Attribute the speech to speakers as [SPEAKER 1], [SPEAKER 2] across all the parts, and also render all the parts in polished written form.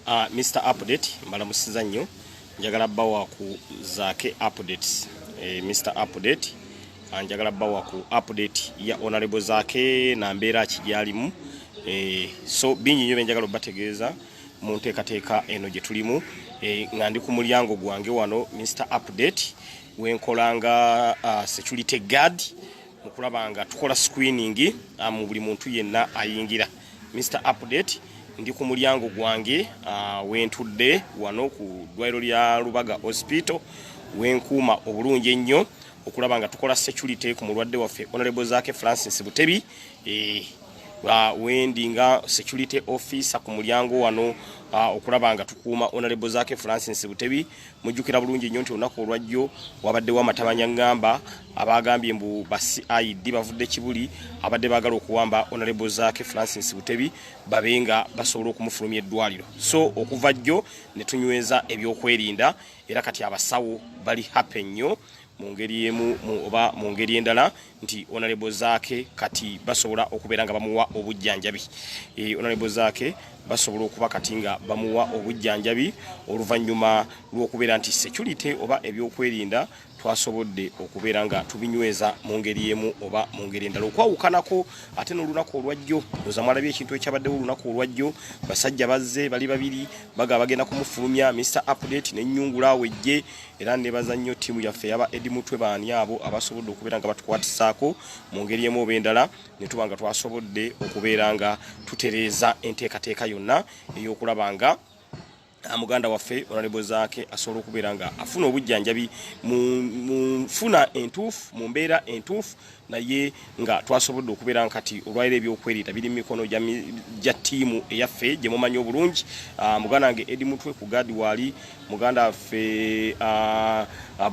[SPEAKER 1] Mr. Update mbalamusiza nnyo njagala bawa ku zake updates Mr. Update njagala bawa ku update ya honorable zake na mbeera kijalimu so bingi nnyo njagala bategeeza mu nteekateeka eno gye tulimu nga ndi ku mulyango gwange wano Mr. Update wenkolanga security guard mukulabanga tukola screening mu buli muntu yenna ayingira. Mr. Update ndi ku mulyango gwange wentudde wano ku ddwaliro lya Lubaga Hospital wenkuuma obulungi ennyo okulabanga tukola security ku mulwadde waffe Honorable Zake Francis Butebi wendinga security officer ku mulyango wano okulabanga tukuuma Honorable Zake Francis Butebi mujjukira bulungi nnyo nti olunaku olwajjo wabadde wa matabanya ngamba abagambye mbu ba CID bavudde kibuli abadde bagala okuwamba Honorable Zake Francis Butebi babenga basobola okumufulumya eddwaliro. So okuva jjo ne tunyweza ebyokwerinda era kati abasawo bali happy nnyo mungeri emu oba mungeri endala nti Honorable Zake kati basobola okubeera nga bamuwa obujjanjabi. Honorable Zake basobola okuba kati nga bamuwa obujjanjabi oluvannyuma lw'okubeera nti security oba ebyokwerinda twasobodde okubeera nga tubinyweza mu ngeri emu oba mu ngeri endala okwawukanako ate n'olunaku olwajjo ndoza mwalabye ekintu ekyabaddewo olunaku olwajjo basajja bazze bali babiri bagenda kumufulumya Mr. Update n'ennyungula wejje era nebaza nnyo ttiimu yaffe yaba Edi Mutwe baani abo abasobodde okubeera nga batukwatisaako mu ngeri emu oba endala ne tuba nga twasobodde okubeera nga tutereeza enteekateeka yonna ey'okulaba muganda waffe Honorable Zake asobola okubeera nga afuna obujjanjabi mu nfuna entuufu mu mbeera entuufu naye nga twasobodde okubeera kati olwaliro ebyokwerinda biri mu mikono gya ttiimu eyaffe gye mumanyi obulungi. Muganda wange Edi Mutwe ku gaadi waali muganda waffe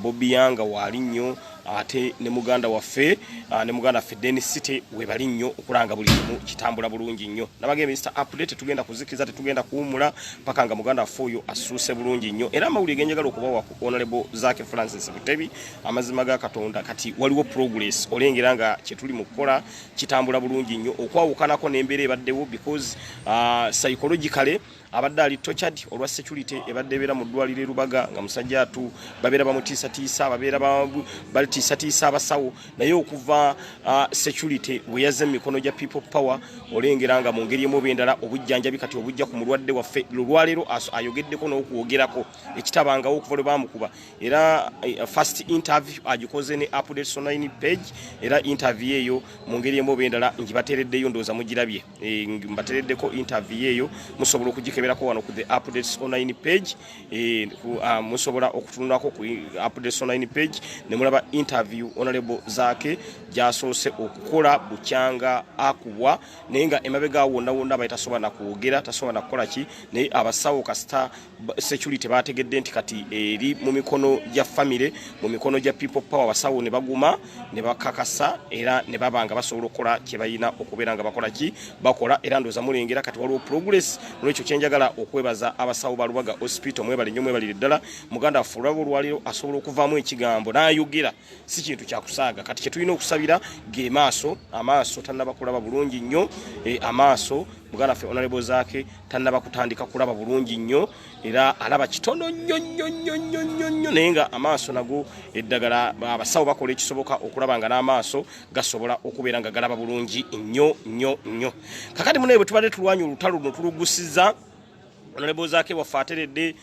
[SPEAKER 1] Bobby Yanga waali nnyo ate ne muganda waffe Dennis City we bali nnyo okulanga buli kimu kitambula bulungi nnyo. Nabage Mr. Update tugenda kuzikiza tetugenda kuwumula paka nga muganda waffe oyo asuuse bulungi nnyo era amawulire genjagala okubawa ku Honorable Zake Francis Butebi amazima ga Katonda kati waliwo progress olengera nga kyetuli mu kukola kitambula bulungi nnyo okwawukanako n'embeera ebaddewo because psychologically abadde ali tortured olwa security ebadde beera mu ddwaliro Lubaga nga musajja atu babeera bamutiisatiisa babeera balitiisatiisa abasawo naye okuva security we yaze mu mikono gya people power olengera nga mu ngeri emu endala obujjanjabi kati obujja ku mulwadde waffe lulwaliro ayogeddeko n'okwogerako ekitabangawo okuva lwe bamukuba era first interview agikoze ne Updates online page era interview eyo mu ngeri emu endala ngibatereddeyo ndooza mugirabye mbatereddeko interview eyo musobola okugikeberako wano ku the Updates online page musobola okutunulako ku Updates online page ne mulaba interview Honorable Zake jasoose okukola bukyanga akubwa naye nga emabega wonna bayitasobola na kwogera tasobola na kukola ki naye abasawo kasita security bategedde nti kati eri mu mikono gya family mu mikono gya people power abasawo ne baguma ne bakakasa era ne babanga basobola okukola kye bayina okubeera nga bakola ki bakola era ndoza mulengera kati waliwo progress n'ekyo kyenjagala okwebaza abasawo ba Lubaga Hospital mwebale nnyo mwebalire ddala muganda afulabo olwaliro asobola okuvaamu ekigambo n'ayogera si kintu kya kusaaga kati kye tulina okusabira ge amaaso tannaba kulaba bulungi nnyo amaaso muganda ffe Honorable Zake tannaba kutandika kulaba bulungi nnyo era alaba kitono nnyo naye nga amaaso nago eddagala abasawo bakola ekisoboka okulaba nga n'amaaso gasobola okubeera nga galaba bulungi nnyo kakati munaye bwe tubadde tulwanya olutalo luno tulugusiza Honorable Zake wafateredde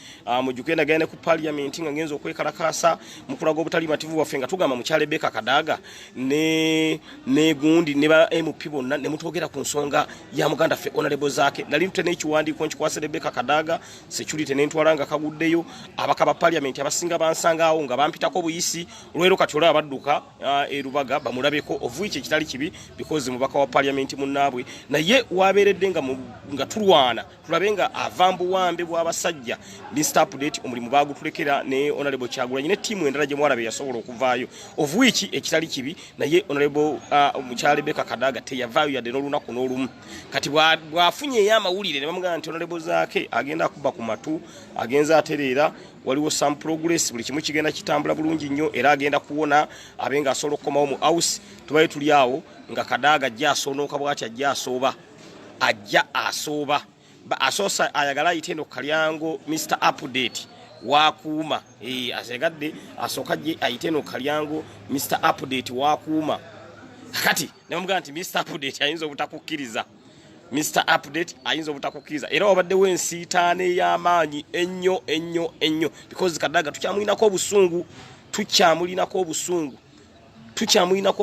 [SPEAKER 1] mujukenda gane ku parliament nga ngenzo okwekalakasa mukulaga obutali mativu waffe nga tugamba mukyale Beka Kadaga ne gundi ne ba MP bonna ne mutogera ku nsonga ya muganda ffe Honorable Zake nali ntene ekiwandiiko nkikwasire Beka Kadaga security n'entwalanga kaguddeyo abakaba parliament abasinga bansangaawo nga bampitako buyisi olwero kati olaba badduka Lubaga bamulabeko ovuiche kitali kibi because mubaka wa parliament munnaabwe naye waberedde nga tulwana tulabenga avambu wambe bw'abasajja Mr. Update omulimu bagutulekera ne Honorable Kyagulanyi ne timu endala gye mwalabe yasobola okuvaayo ovuichi ekitali kibi naye Honorable mukyale Beka Kadaga teyavaayo yadde n'olunaku n'olumu kati bwafunye amawulire ne bamugamba nti Honorable Zake agenda kuba ku matu agenza atereera waliwo some progress buli kimu kigenda kitambula bulungi nnyo era agenda kuwona abenga asobola okukomawo mu house tubaye tuli awo nga Kadaga ajja asoonoka bw'ati ajja asooba asosa ayagala iteno kalyango Mr Update wakuuma asegadde asokaje ayiteno kalyango Mr Update wakuuma kati nemugamba nti Mr Update ayinza obutakukiriza Mr Update ayinza obutakukiriza era wabadde wensiitaane y'amaanyi ennyo because Kadaga tukyamulinako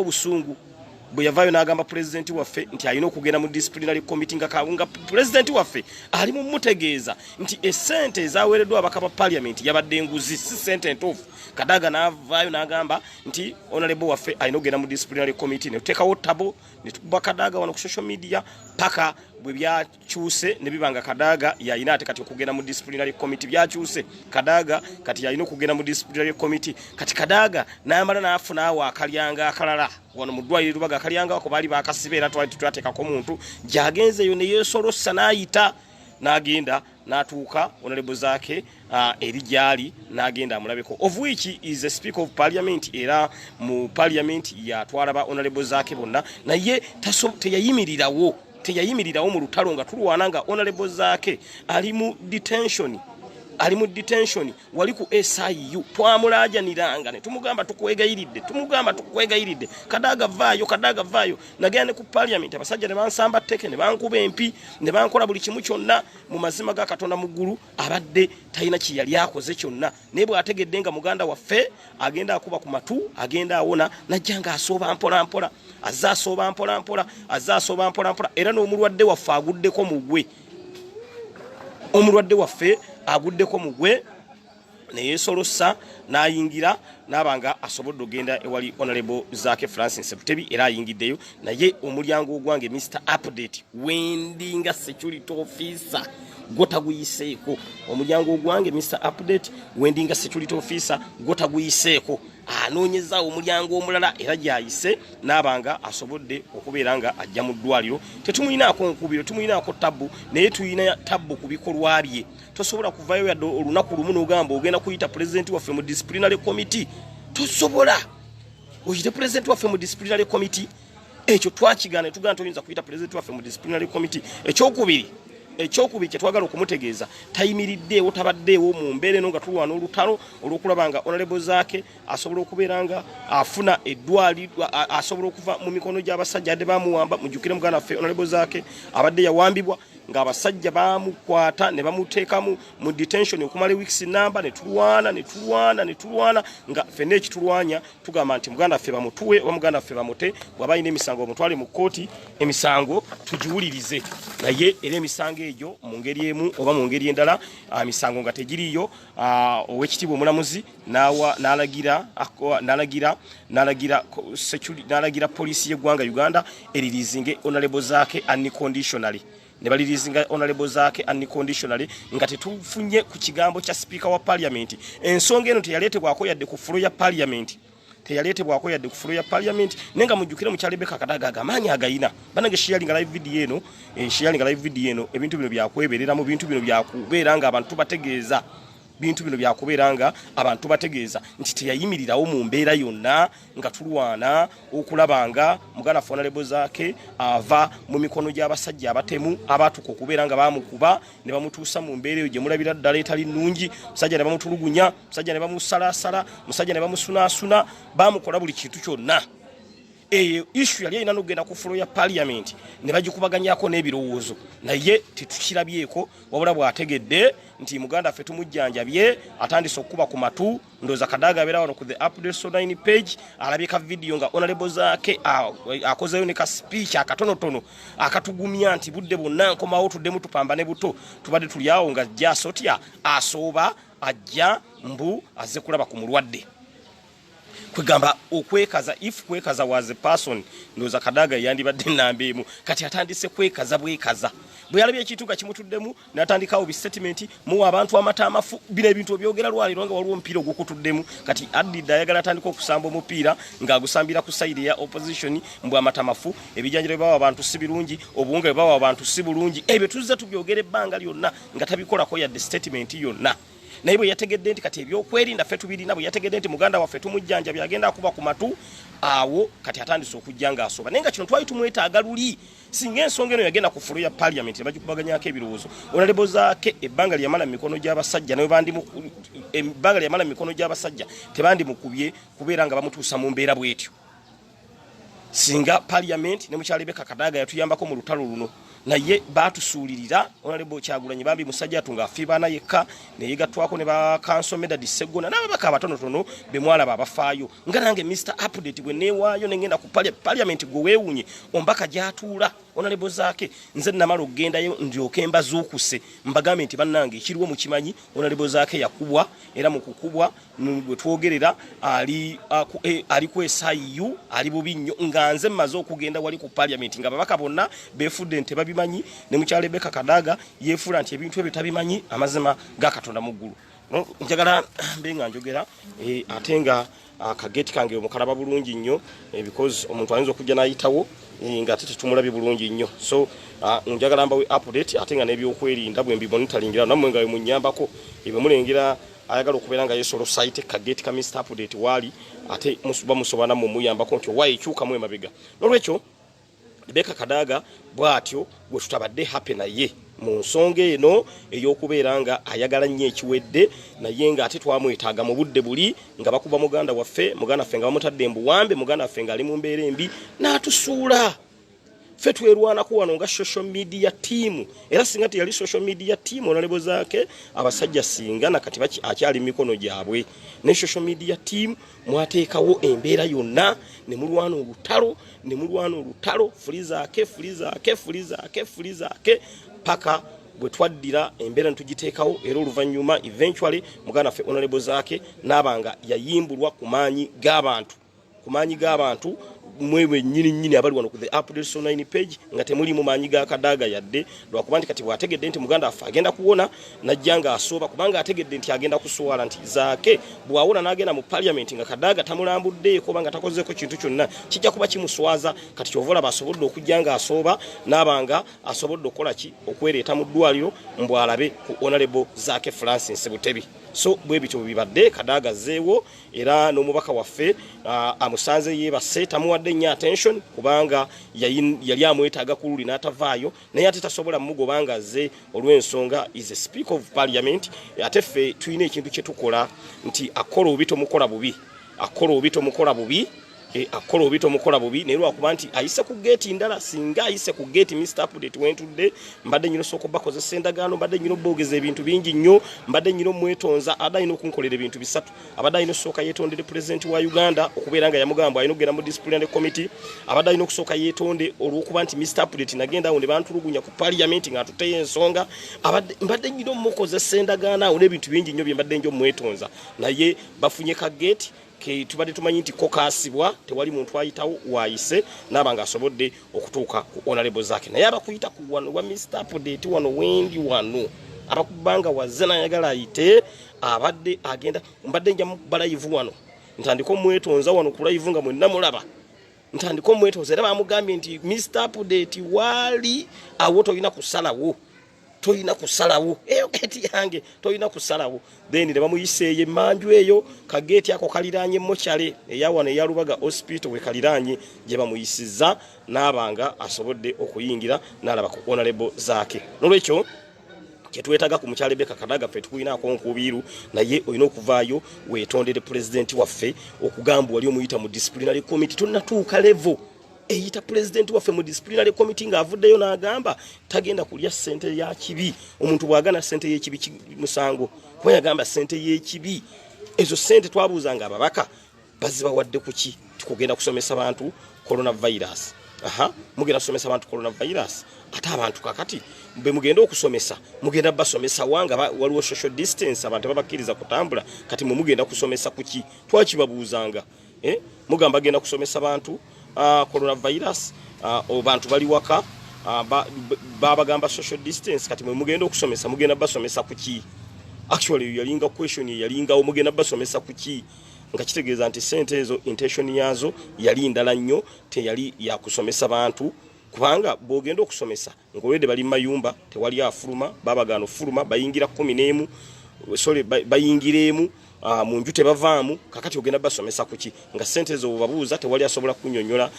[SPEAKER 1] obusungu bwe yavayo n'agamba president waffe nti ayina okugenda mu disciplinary committee nga kawunga president waffe ali mu mutegeeza nti essente ezaweereddwa abaka ba parliament yabadde enguzi si sente entuufu. Kadaga n'avaayo n'agamba nti honorable waffe ayina okugenda mu disciplinary committee ne tuteekawo tabo ne tukuba Kadaga wano ku social media paka bwe byakyuse ne bibanga Kadaga yayina ate kati okugenda mu disciplinary committee byakyuse Kadaga kati yayina okugenda mu disciplinary committee kati Kadaga n'amala n'afuna awo akalyanga akalala wano mu ddwaliro Lubaga akalyanga ako baali bakasiba era twateekako muntu gy'agenzeeyo ne yeesolossa n'ayita n'agenda n'atuuka honorable zaake eri gyali n'agenda amulabeko of which is a speaker of parliament era mu parliament yatwala ba honorable zaake bonna naye teyayimirirawo mu lutalo nga tulwana nga honorable zaake ali mu detention wali ku SIU twamulajaniranga ne tumugamba tukwegayiridde Kadaga vaayo nagenda ku parliament abasajja ne bansamba teke ne bankuba empi ne bankola buli kimu kyonna mu mazima ga Katonda muggulu abadde talina kiyali akoze kyonna naye bw'ategedde nga muganda waffe agenda akuba ku matu agenda awona najjanga asooba mpola era n'omulwadde waffe aguddeko aguddeko mugwe ne yeesolossa n'ayingira n'abanga asobodde ogenda ewali honorable Zaake Francis Butebi era ayingiddeyo naye omulyango ogwange Mr Update wendinga security officer gotaguyiseeko omulyango ogwange Mr Update wendinga security officer gotaguyiseeko anoonyeza omulyango omulala era gyayise n'abanga asobodde okubeera nga ajja mu ddwaliro tetumuyinaako nkubiro tumuyinaako tabbu naye tuyina tabbu ku bikolwa bye tosobola kuvayo yadde olunaku lumu n'ogamba ogenda kuyita president waffe mu disciplinary committee tosobola oyite president waffe mu disciplinary committee ekyo twakigaana tugana toyinza kuyita president waffe mu disciplinary committee ekyokubiri kye twagala okumutegeeza tayimiriddeewo tabaddeewo mu mbeera eno nga tulwana olutalo olw'okulaba nga honorable Zaake asobola okubeera nga afuna eddwaliro asobola okuva mu mikono gy'abasajja adde bamuwamba mujjukire muganda waffe honorable Zaake abadde yawambibwa nga abasajja bamukwata ne bamuteeka mu detention okumala weeks namba ne tulwana nga ffenna ekitulwanya tugamba nti muganda waffe bamutuwe oba muganda waffe bamute bw'aba alina emisango bamutwale mu kkooti emisango tugiwulirize naye era emisango egyo mu ngeri emu oba mu ngeri endala misango nga tegiriyo owekitiibwa omulamuzi n'alagira poliisi y'eggwanga Uganda eririzinge honorable Zaake unconditionally ne balirizinga honorable Zaake unconditionally nga tetufunye ku kigambo kya speaker wa parliament ensonga eno teyaleetebwako yadde ku fulo ya parliament nenga mujjukire mu Kyalebeka Kadaga amaanyi agayina banange sharing live video eno ebintu bino byakweberera mu bintu bino byakubeera nga abantu bategeeza nti teyayimirirawo mu mbeera yonna nga tulwana okulabanga muganda honorable Zaake ava mu mikono gy'abasajja abatemu abatuka okubeera nga bamukuba ne bamutuusa mu mbeera eyo gye mulabira ddala etali nnungi musajja ne bamutulugunya musajja ne bamusalasala musajja ne bamusunaasuna bamukola buli kintu kyonna issue yali alina n'okugenda ku fulo ya parliament ne bagikubaganyako n'ebirowoozo naye tetukirabyeko wabula bw'ategedde nti muganda waffe tumujjanjabye atandise okukuba ku matu ndooza Kadaga abeera wano ku the updates online page alabye ka video nga honorable Zaake akozeyo ne ka speech akatonotono akatugumya nti budde bonna nkomawo tuddemu tupambane buto tubadde tuli awo nga ajja asotya asooba ajja mbu azze kulaba ku mulwadde kwegamba okwekaza if kwekaza was a person ndoza Kadaga yandibadde namba emu kati atandise kwekaza bwekaza bwe yalabye ekintu nga kimutuddemu n'atandikawo bi statement mu abantu amata amafu bino ebintu byogera lwaliro nga waliwo omupiira ogukutuddemu kati Adida ayagala atandika okusamba omupiira ng'agusambira ku side ya opposition mbwa amata amafu ebijanjiro bawa abantu si birungi obuwunga bawa abantu si bulungi ebyo tuzza tubyogera ebbanga lyonna nga tabikolako yadde statement yonna naye bwe yategedde nti kati ebyokwerinda ffe tubirina bwe yategedde nti muganda waffe tumujjanja byagenda akuba ku matu awo kati atandise okujja ng'asooba naye nga kino twali tumwetaaga luli singa ensonga eno yagenda ku fulu ya parliament ne bagikubaganyako ebirowoozo onalebo zaake ebbanga lyamala mu mikono gy'abasajja ebbanga lyamala mu mikono gy'abasajja tebandimukubye kubeera nga bamutuusa mu mbeera bw'etyo singa parliament ne mukyala Rebecca Kadaga yatuyambako mu lutalo luno naye batusuulirira onalebo Kyagulanyi bambi musajja atunga afiibaana yekka ne yegatwako ne ba council Medadi Segona n'ababaka abatonotono be mwalaba abafaayo nga nange Mr Update bwe neewaayo nengenda ku parliament gwe weewunye ombaka gyatuula onalebo zaake nze namala okgendayo ndyoke mbazuukuse mbagambe nti bannange ekiriwo mu kimanyi onalebo zaake yakubwa era mu kukubwa bwe twogerera ali ku SIU ali bubi nnyo nga nze mmaze okugenda wali ku parliament nga babaka bonna beefudde nti babimanyi ne mukyala Rebecca Kadaga yeefula nti ebintu ebyo tabimanyi amazima ga Katonda mu ggulu njagala mbenga njogera ate nga akageti kange omukalaba bulungi nnyo because omuntu ayinza okujja n'ayitawo nga tetumulabye bulungi nnyo so njagala mbawe update ate nga n'ebyokwerinda bwe mbimonitalingira nammwe nga munyambako ebyo mulengera ayagala okubeera nga yesolo site kageti ka Mr Update wali ate musobana mu muyambako nti owaye kyuka mu emabega nolwekyo Rebecca Kadaga bwatyo bwe tutabadde happy naye mu nsonga eno ey'okubeera nga ayagala nnyo ekiwedde naye nga ate twamwetaaga mu budde buli nga bakuba muganda waffe nga bamutadde embuwambe muganda waffe nga ali mu mbeera embi n'atusuula ffe twerwanako wano nga social media team era singa teyali social media team onalebo zaake abasajja singa nakati akyali mu mikono gyabwe ne social media team mwateekawo embeera yonna ne mulwana olutalo fulizaake paka bwe twaddira embeera ntugiteekawo era oluvannyuma eventually muganda ffe onalebo zaake n'abanga yayimbulwa ku maanyi g'abantu mwewe nyini abali wano ku the update online page nga temuli mu maanyi ga Kadaga yadde lwakuba nti kati bwategedde nti muganda affe agenda kuwona najjanga asooba kubanga ategedde nti agenda kusuwala nti zaake bwawona n'agenda mu parliament nga Kadaga tamulambuddeeko banga takozeko kintu kyonna kijja kuba kimuswaza kati kyovola basobodde okujjanga asooba n'abanga asobodde okukola ki okwereeta mu ddwaliro mbwalabe ku honorable Zaake Francis Butebi so bwe bityo bibadde Kadaga zeewo era n'omubaka waffe amusanze yeebase tamuwadde nnyo attention kubanga yali amwetaaga ku luli n'atavaayo naye ate tasobola mugobanga ze olw'ensonga is a speaker of parliament ate ffe tulina ekintu kye tukola nti akola obito mukola bubi naye lwakuba nti ayise ku geeti ndala singa ayise ku geeti Mr Update wentudde mbadde nyino sooka bakozesa endagaano mbadde nyino boogeza ebintu bingi nnyo mbadde nyino mwetonza abadde ayina okunkolera ebintu bisatu abadde ayina osooka yeetondere President wa Uganda okubeera nga yamugamba ayina okugenda mu disciplinary committee abadde ayina okusooka yeetonde olw'okuba nti Mr Update nagenda awo ne bantulugunya ku parliament nga atuteyo ensonga mbadde nyino mukozesa endagaano awo n'ebintu bingi nnyo bye mbadde njo mwetonza naye bafunye ka geeti tubadde tumanyi nti kokaasibwa tewali muntu ayitawo waayise n'abanga asobodde okutuuka ku honorable Zaake naye abakuyita ku wano wa Mr Update wano wendi wano abakubanga wazze n'ayagala ayite abadde agenda mbadde nja mu balayivu wano ntandika omwetonza wano ku layivu nga mwenna mulaba ntandika omwetonza era bamugambye nti Mr Update wali awo toyina kusalawo eyo geeti yange toyina kusalawo then ne bamuyiseeyo emmanju eyo kageeti ako kaliraanye mochale eyawana eyalubaga hospital we kaliraanye gye bamuyisiza n'abanga asobodde okuyingira n'alaba ku honorable Zaake nolwekyo kyetwetaaga ku mukyala Rebecca Kadaga ffe tulinaako nkubiiru naye olina okuvaayo weetondere president waffe okugamba wali omuyita mu disciplinary committee tonnatuuka level eyita president waffe mu disciplinary committee ng'avuddeyo n'agamba tagenda kulya ssente ya kibi omuntu bw'agana ssente y'ekibi musango kuba yagamba ssente y'ekibi ezo ssente twabuuzanga ababaka bazibawadde ku ki tikugenda kusomesa bantu coronavirus mugenda kusomesa abantu coronavirus ate abantu kakati be mugenda okusomesa mugenda basomesa wanga waliwo social distance abantu babakkiriza kutambula kati mugenda kusomesa ku ki twakibabuuzanga mugamba agenda kusomesa bantu coronavirus abantu bali waka babagamba social distance kati mugenda okusomesa mugenda basomesa ku ki actually yalinga question yalinga omugenda basomesa ku ki nga kitegeeza nti sente ezo intention yazo yali ndala nnyo teyali ya kusomesa bantu kubanga bogenda okusomesa ngolwede bali mayumba tewali afuluma babagano fuluma bayingira 11 sorry bayingiremu mu nju tebavaamu kakati ogenda basomesa kuki nga sente ezo babuuza tewali asobola kunnyonnyola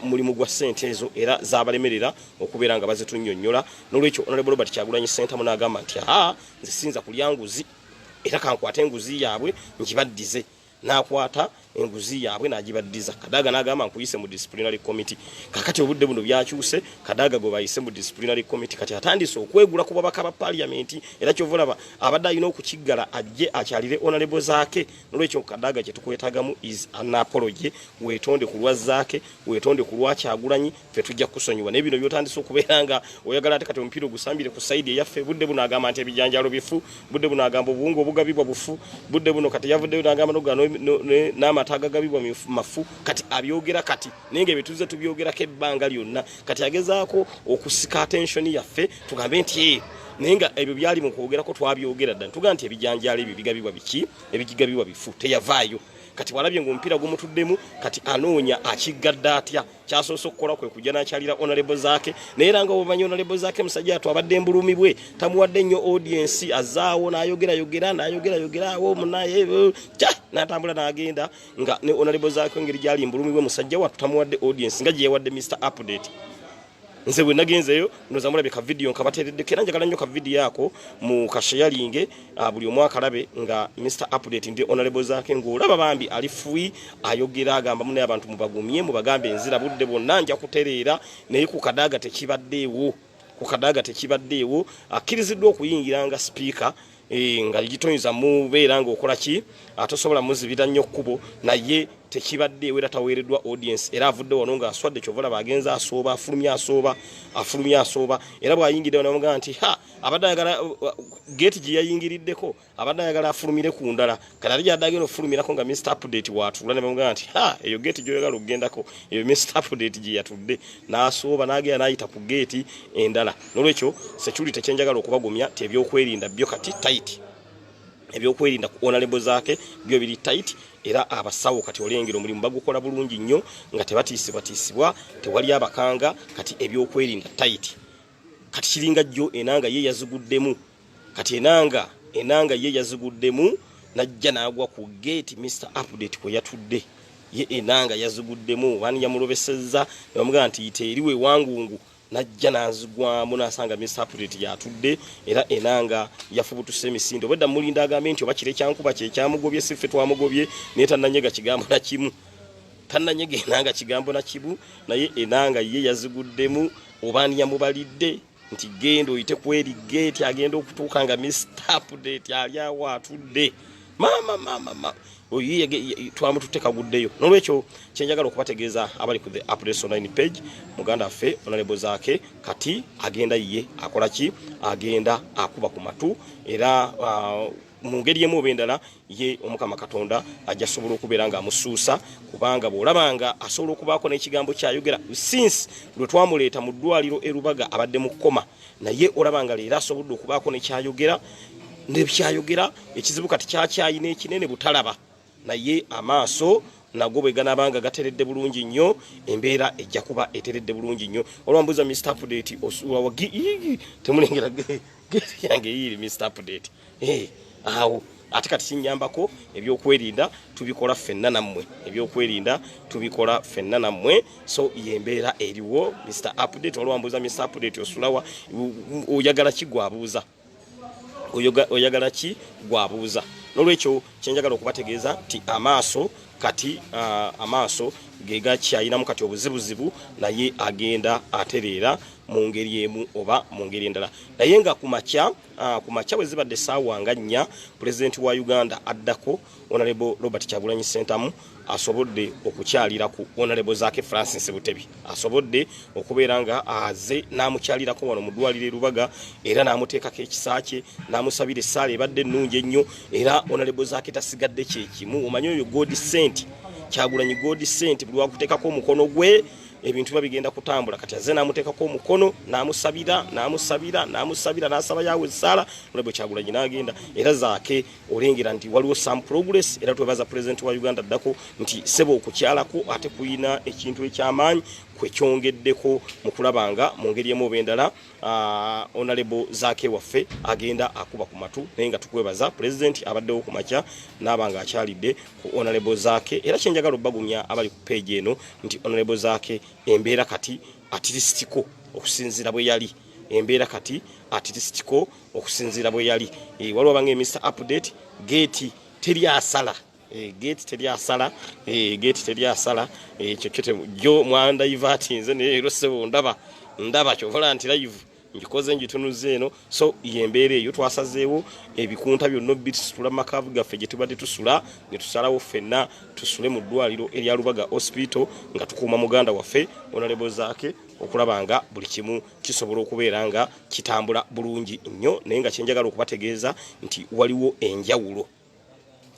[SPEAKER 1] mulimu gwa sente ezo era zabalemerera okubeera nga bazitunnyonnyola n'olwekyo Honorable Robert Kyagulanyi Ssentamu n'agamba nti nze sinza kulya nguzi era kankwate enguzi yaabwe nkibaddize n'akwata enguzi yaabwe n'agibaddiza Kadaga n'agamba nkuyise mu disciplinary committee kakati obudde buno byakyuse Kadaga go bayise mu disciplinary committee kati atandise okwegula ku babaka ba parliament era kyovulaba abadde alina okukiggala ajje akyalire Honorable Zaake n'olwekyo Kadaga kye tukwetagamu is an apology weetonde ku lwa Zaake weetonde ku lwa Kyagulanyi fe tujja kusonyiwa n'ebino byotandise okubeera nga oyagala ate kati omupiira ogusambire ku side eyaffe budde buno agamba nti ebijanjalo bifu budde buno agamba obuwungu obugabibwa bufu budde buno kati yavudde n'agamba n'amataga gabibwa mafu kati abyogera kati nenge bituze tubyogerako ebbanga lyonna kati agezaako okusika attention yaffe tugambe nti nenga ebyo byali mu kwogerako twabyogera dda tuga nti ebijanjalo ebyo bigabibwa biki ebigabibwa bifu teyavaayo kati walabye ng'omupiira gumutuddemu kati anoonya akigadde atya kyasoose okukola kwe kujja n'akyalira Honorable Zaake naye era nga obumanyi Honorable Zaake musajja atu abadde mbulumi bwe tamuwadde nnyo audience azaawo n'ayogera awo munaye n'atambula n'agenda nga ne Honorable Zaake ngeri gyali mbulumi bwe musajja wattu tamuwadde audience nga gye yawadde Mr. Update nze bwe nagenzeyo ndoza mulabe ka video nkabateredde kera njagala nnyo ka video yako mu kashayalinge buli omwaka alabe nga Mr. Update ndi Honorable Zaake ng'olaba bambi alifuyi ayogera agamba mune abantu mubagumye mubagambe enzira budde bonna nja kutereera naye ku Kadaga tekibaddeewo akkiriziddwa okuyingira nga speaker nga ligitoyiza mubeera nga okola ki atosobola muzibira nnyo kkubo naye tekibadde era taweereddwa audience era avudde wano nga aswadde kyovola bagenza afulumya asooba era bwayingidde wanamugaa nti abadde ayagala gate gye yayingiriddeko abadde ayagala afulumire ku ndala kati ate gyadde agenda ofulumirako nga Mr. Update waatula ne bamugaa nti eyo gate gy'oyagala okugendako eyo Mr. Update gye yatudde n'asooba n'agenda n'ayita ku gate endala n'olwekyo security kyenjagala okubagumya tebyokwerinda byo kati tight ebyokwerinda ku Honorable Zaake byo biri tight era abasawo kati olengera omulimu bagukola bulungi nnyo nga tebatiisibwa tewali abakanga kati ebyokwerinda tight kati kiringa jjo enanga ye yaziguddemu kati enanga ye yaziguddemu najja n'agwa ku gate Mr. Update kwe yatudde ye enanga yaziguddemu bani yamulobesezza bamugaa nti iteeriwe wangungu najja nazigwamu nasanga Mr. Update yatudde era enanga yafubutuse emisinde obedda mulinda agambe nti oba kire kyankuba kye kyamugobye siffe twamugobye naye tannanyega kigambo na kimu tannanyega enanga kigambo na kibu naye enanga ye yaziguddemu obani yamubalidde nti gendo oyite kweri gate agenda okutuuka nga Mr. Update ali awo atudde mama oyi twamututeka guddeyo n'olwekyo kyenjagala okubategeeza abali ku the Updates online page muganda affe Honorable Zaake kati agenda ye akola ki agenda akuba ku matu era mu ngeri emu oba endala ye Omukama Katonda ajja sobola okubeera nga amusuusa kubanga bw'olabanga asobola okubaako n'ekigambo kyayogera since lwe twamuleeta mu ddwaliro e Rubaga abadde mu kkoma naye olabanga leero asobodde okubaako n'ekyayogera n'ekyayogera ekizibu kati kyakyayina ekinene butalaba naye amaaso nago bwe ganabanga gateredde bulungi nnyo embeera ejja kuba eteredde bulungi nnyo olwambuza Mr. Update temulengera gate yange yiri Mr. Update awo ate kati kinyambako ebyokwerinda tubikola ffenna nammwe so yembeera eriwo Mr. Update olwambuza Mr. Update osulawa oyagala kigwabuuza oyagala ki gwabuuza n'olwekyo kyenjagala okubategeeza nti amaaso gegakyayinamu kati obuzibuzibu naye agenda atereera mu ngeri emu oba mu ngeri endala naye nga ku makya bwe zibadde essaawa nga 4 pulezidenti wa Uganda addako Honorable Robert Kyagulanyi Ssentamu asobodde okukyalira ku Honorable Zaake Francis Butebi asobodde okubeera nga aze n'amukyalirako wano mu ddwaliro e Rubaga era n'amuteekako ekisaakye n'amusabira essaala ebadde ennungi ennyo era Honorable Zaake tasigadde kyekimu omanyi oyo God Sent Kyagulanyi God Sent buli wakuteekako omukono gwe ebintu babigenda kutambula kati azze namuteekako omukono namusabira nasaba yawe essala Honorable Kyagulanyi n'agenda era Zaake olengera nti waliwo some progress era twebaza President wa Uganda ddako nti sebo okukyalako ate kuyina ekintu ekyamaanyi kwekyongeddeko mu kulabanga mu ngeri emu obendala Honorable Zaake waffe agenda akuba ku matu naye nga tukwebaza President abaddewo ku makya n'abanga akyalidde ku Honorable Zaake era kyenjagala obbagumya abali ku page eno nti Honorable Zaake embeera kati atiristiko okusinzira bwe yali embeera kati atiristiko okusinzira bwe yali waliwo bange Mr Update gate teryasala gate teryasala ekyo jo mwanda ivati nze ne rosebo ndaba kyovala nti live njikoze njitunuze eno so yembeere eyo twasazeewo ebikunta byonna bitusula makavu gaffe gye tubadde tusula ne tusalawo ffenna tusule mu ddwaliro erya Lubaga Hospital nga tukuuma muganda waffe Honorable Zaake okulaba nga buli kimu kisobola okubeera nga kitambula bulungi nnyo naye nga kyenjagala okubategeeza nti waliwo enjawulo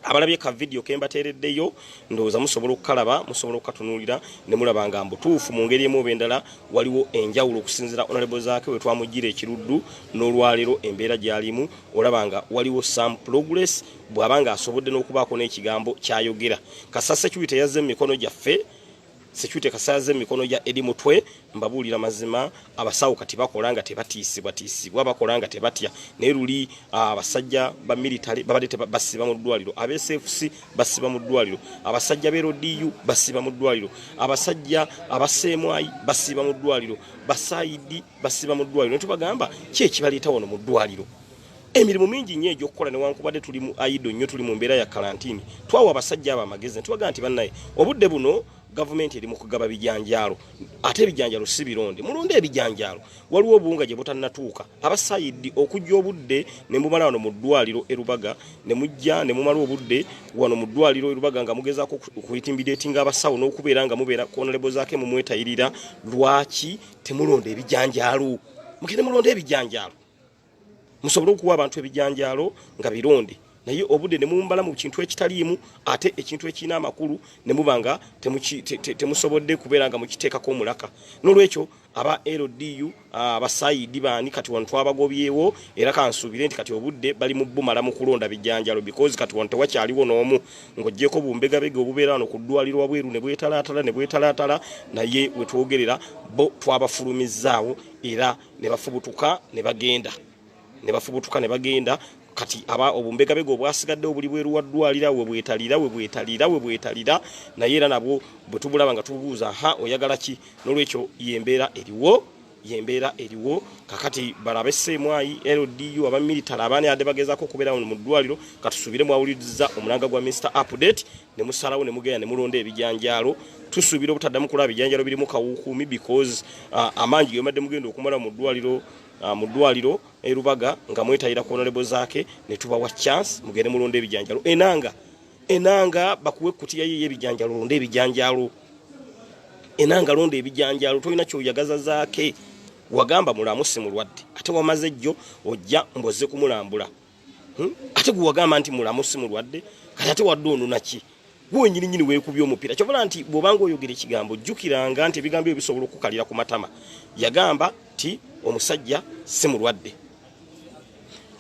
[SPEAKER 1] abalabye ka video kembatereddeyo ndowooza musobola okukalaba musobola okukatunulira ne mulaba nga mbutuufu mu ngeri emu obendala waliwo enjawulo okusinzira Honorable Zaake we twamugira ekiruddu n'olwaleero embeera gy'alimu olaba nga waliwo some progress bw'abanga asobodde n'okubaako n'ekigambo kyayogera Kasasa Security yazze mu mikono gyaffe Security kasaze mikono ya Edi Mutwe mbabuulira mazima abasawo kati bakola nga tebatiisibwa bakola nga tebatya naye luli abasajja ba military babadde basiba mu ddwaliro abSFC basiba mu ddwaliro abasajja b'RDU basiba mu ddwaliro abasajja abasemwayi basiba mu ddwaliro basaidi basiba mu ddwaliro netubagamba ki ekibaleeta wano mu ddwaliro emirimu mingi nnyo egy'okukola newankubadde tuli mu aido nnyo tuli mu mbeera ya karantini twawa abasajja abo amagezi netubaga nti bannaye obudde buno gavumenti eri mu kugaba bijanjaalo ate ebijanjaalo si bironde mulonde ebijanjaalo waliwo obuwunga gye butannatuuka abasayidi okujja obudde ne mumala wano mu ddwaliro e Lubaga ne mujja ne mumala obudde wano mu ddwaliro e Lubaga nga mugezaako okuyitimidatinga abasawo n'okubeera nga mubeera Honorable Zaake mu mwetayirira lwaki temulonde ebijanjaalo mugende mulonde ebijanjaalo musobola okuwa abantu ebijanjaalo nga bironde naye obudde ne mumbala mu kintu ekitaliimu ate ekintu ekina amakulu ne mubanga temusobodde kubeera nga mukiteekako omulaka n'olwekyo aba LDU abasayidi baani kati wano twabagobyewo era kansuubire nti kati obudde bali mu bumala mu kulonda bijanjalo because kati wano tewakyaliwo n'omu ng'oggyeko bumbegabega obubeera wano ku ddwaliro wabweru ne bwetalaatala naye we twogerera bo twabafulumizzaawo era ne bafubutuka ne bagenda kati aba obumbegabega obwasigadde obuli bweru wa ddwalira we bwetalira naye era nabwo bwe tubulaba nga tubuuza oyagala ki n'olwekyo yembeera eriwo kakati balabe semwayi LDU abamilitary abaani adde bagezaako okubeera mu ddwaliro katusuubire mwawuliriza omulanga gwa Mr Update ne musalawo ne mugenda ne mulonda ebijanjaalo tusuubire obutaddamu kulaba ebijanjaalo birimu kawukuumi because amangi gemadde mugenda okumala mu ddwaliro e Lubaga nga mwetayira ku Honorable Zaake ne tubawa chance mugende mulonda ebijanjaalo enanga bakuwe kutiya ye ebijanjaalo londa ebijanjaalo enanga londa ebijanjaalo tolina kyoyagaza Zaake wagamba mulamu si mulwadde ate wamaze jjo ojja mboze kumulambula ate guwagamba nti mulamu si mulwadde kati ate wadde onunaki gwe nyini weekubye omupiira kyovala nti bw'obanga oyogera ekigambo jjukiranga nti ebigambo ebyo bisobola okukalira ku matama yagamba ti omusajja si mulwadde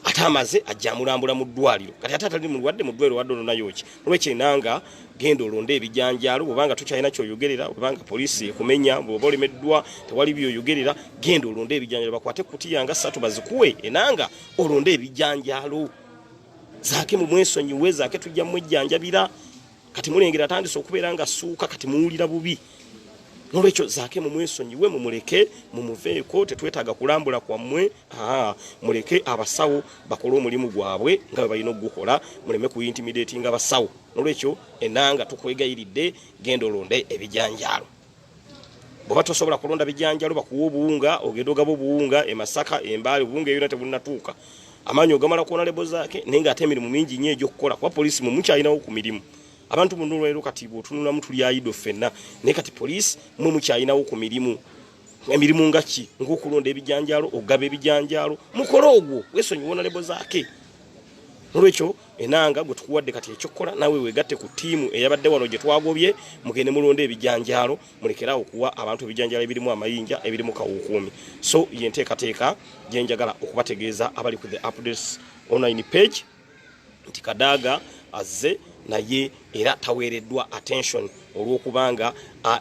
[SPEAKER 1] ate amaze ajja mulambula mu ddwaliro kati ate atali mulwadde mu ddwaliro wadde ononayoki olwekyo enanga genda olonde ebijanjaalo bw'obanga tukyalina kyoyogerera bw'obanga poliisi ekumenya bw'oba olemeddwa tewali byoyogerera genda olonde ebijanjaalo bakwate kutiyanga 3 bazikuwe enanga olonde ebijanjaalo Zaake mu mwesonyiwe Zaake tujja mwejjanjabira kati mulengera atandise okubeera nga suuka kati muwulira bubi n'olwekyo Zaake mu mwesonyiwe mumuleke mumuveeko tetwetaaga kulambula kwammwe muleke abasawo bakole omulimu gwabwe nga bwe balina ogukola muleme kuyintimidatinga abasawo n'olwekyo enanga tukwegayiridde genda olonde ebijanjaalo bw'oba tosobola kulonda bijanjaalo bakuwa obuwunga ogenda ogaba obuwunga e Masaka Embaale obuwunga ebyo tebunnatuuka amaanyi ogamala ku Honorable Zaake naye ng'ate emirimu mingi nnyo egy'okukola kuba poliisi mwe mukyalinawo ku mirimu abantu mu nolwero kati bw'otunula mutuli ayido ffenna naye kati poliisi mwe mukyalinawo ku mirimu emirimu nga ki ng'okulonda ebijanjaalo ogaba ebijanjaalo mukole ogwo weesonyiwa Honorable Zaake nolwekyo enanga gwe tukuwadde kati ekyokola nawe wegatte ku tiimu eyabadde wano gye twagobye mugende mulonde ebijanjaalo mulekera okuwa abantu ebijanjaalo ebirimu amayinja ebirimu kawukuumi so yenteekateeka gye njagala okubategeeza abali ku the updates online page nti Kadaga azze naye era taweereddwa attention olw'okubanga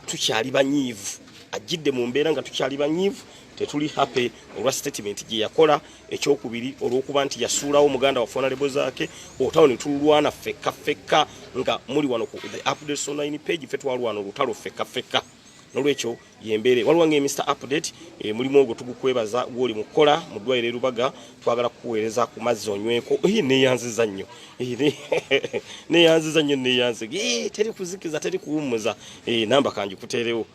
[SPEAKER 1] tukyali banyiivu ajjidde mu mbeera nga tukyali banyiivu tetuli happy olwa statement gye yakola ekyokubiri olw'okuba nti yasuulawo muganda wa Honorable Zaake otawo ne tulwana fekka nga muli wano ku the updates online page fe twalwana olutalo fekka nolwekyo yembeere waliwo nge Mr Update mulimu ogwo tugukwebaza gwoli mukola mu ddwaliro Rubaga twagala kuweereza ku mazzi onyweko neyanziza nnyo neyanziza nnyo teri kuzikiza teri kuwummuza namba kanji kuteerewo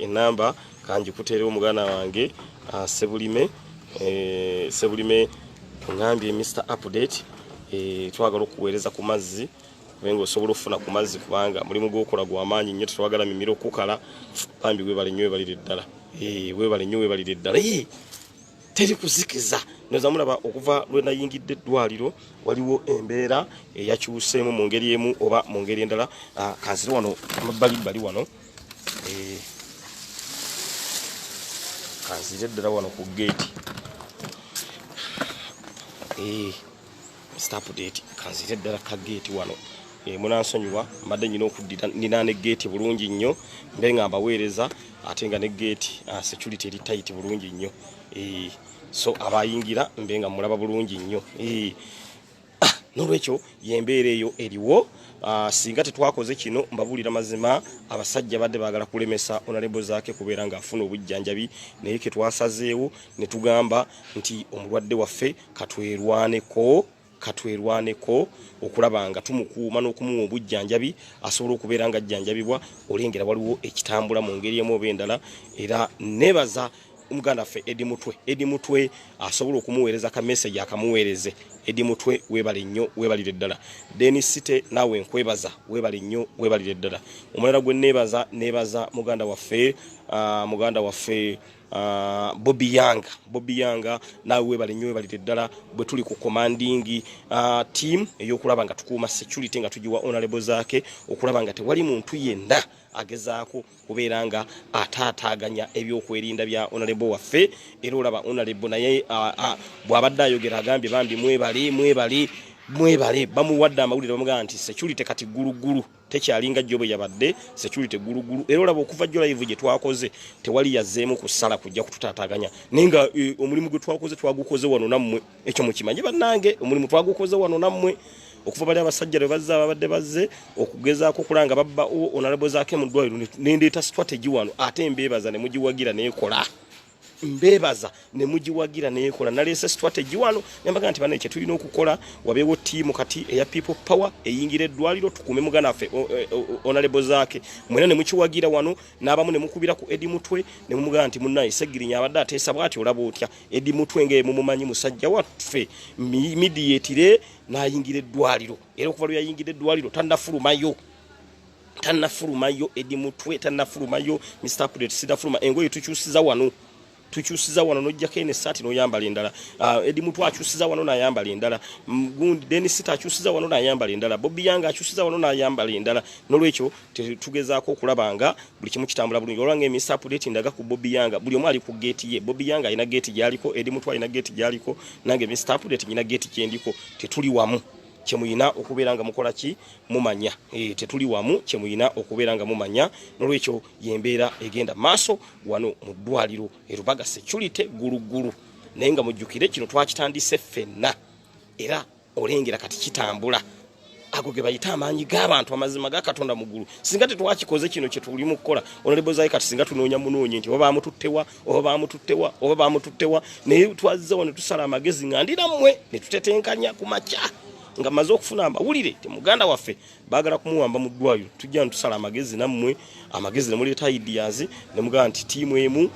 [SPEAKER 1] enamba kanji kuteerewo muganda wange Sebulime ngambye Mr Update twagala okuweereza ku mazzi bengo osobola ofuna ku mazzi kubanga mulimu gw'okola gw'amaanyi nnyo twagala mimiro okukala bambi webale nnyo webalire ddala webale nnyo webalire ddala teri kuzikiza noza mulaba okuva lwe nayingidde eddwaliro waliwo embeera eyakyuseemu mu ngeri emu oba mu ngeri endala kanzire wano amabbali wano kanzire ddala wano ku gate Mr Update kanzire ddala ka gate wano munansonyiwa mbadde nyina okuddira nina ne gate bulungi nnyo mbe nga mbaweereza ate nga ne gate security eri tight bulungi nnyo so abayingira mbe nga mulaba bulungi nnyo nolwekyo yembeera eyo eriwo singa tetwakoze kino mbabulira mazima abasajja badde baagala kulemesa Honorable Zaake kubeera nga afuna obujjanjabi naye ke twasazeewo ne tugamba nti omulwadde waffe katwerwaneko okulaba nga tumukuuma n'okumuwa obujjanjabi asobola okubeera nga ajjanjabibwa olengera waliwo ekitambula mu ngeri emu oba endala era nebaza omuganda ffe Edi Mutwe asobola okumuweereza ka message akamuweereze Edi Mutwe webale nnyo webalire ddala Dennis City nawe nkwebaza webale nnyo webalire ddala omulala gwe nebaza muganda waffe Bobby Yanga nawe webale nnyo webalire ddala bwe tuli ku commanding team eyokulaba nga tukuuma security nga tugiwa Honorable Zaake okulaba nga tewali muntu yenna agezaako kubeera nga ataataaganya ebyokwerinda bya Honorable waffe era olaba Honorable naye bw'abadde ayogera agambye bambi mwebale bamuwadde amawulire bamugamba nti security kati gulugulu tekyalinga jjo bwe yabadde security gulugulu era olaba okuva jjo live gye twakoze tewali yazzeemu kusala kujja kututaataganya nenga omulimu gwe twakoze twagukoze wano nammwe ekyo mukimanye bannange omulimu twagukoze wano nammwe okuva bali abasajja bwe bazze ababadde bazze okugezaako okulanga babba Honorable Zaake mu ddwaliro nendeeta strategy wano ate embeebaza ne mugiwagira neekola naleese strategy wano nembaga nti bane kye tulina okukola wabeewo tiimu kati eya people power eyingira eddwaliro tukuume muganda waffe Honorable Zaake mwena ne mukiwagira wano n'abamu ne mukubira ku Edi Mutwe ne mumugamba nti munnaye Segirinya abadde ateesa bw'ati olaba otya Edi Mutwe ng'emumumanyi musajja waffe mediatire n'ayingira eddwaliro era okuva lwe yayingira eddwaliro tannafulumayo Edi Mutwe tannafulumayo Mr Update sidafuluma engoye tukyusiza wano nojjako ene saati n'oyambala endala Edi Mutwe akyusiza wano n'ayambala endala gundi Dennis City akyusiza wano n'ayambala endala Bobby Yanga akyusiza wano n'ayambala endala nolwekyo tugezaako okulaba nga buli kimu kitambula bulungi olwange Mr Update ndaga ku Bobby Yanga buli omu ali ku gate ye Bobby Yanga alina gate gyaliko Edi Mutwe alina gate gyaliko nange Mr Update nyina gate kyendiko tetuli wamu kyemuyina okubeera nga mukola ki mumanya tetuli wamu kyemuyina okubeera nga mumanya nolwekyo yembeera egenda maaso wano mu ddwaliro Rubaga security gulugulu naye nga mujjukire kino twakitandise ffenna era olengera kati kitambula ago ge bayita amaanyi g'abantu amazima ga Katonda mu ggulu singa tetwakikoze kino kye tuli mu kukola Honorable Zaake kati singa tunoonya munoonye nti oba bamututtewa naye twazze wano tusala amagezi nga ndirammwe ne tutetenkanya ku makya nga maze okufuna amawulire te muganda waffe bagala kumuwamba mu ddwaliro tujja ntusala amagezi nammwe amagezi nemuleeta ideas ne mugamba nti tiimu emu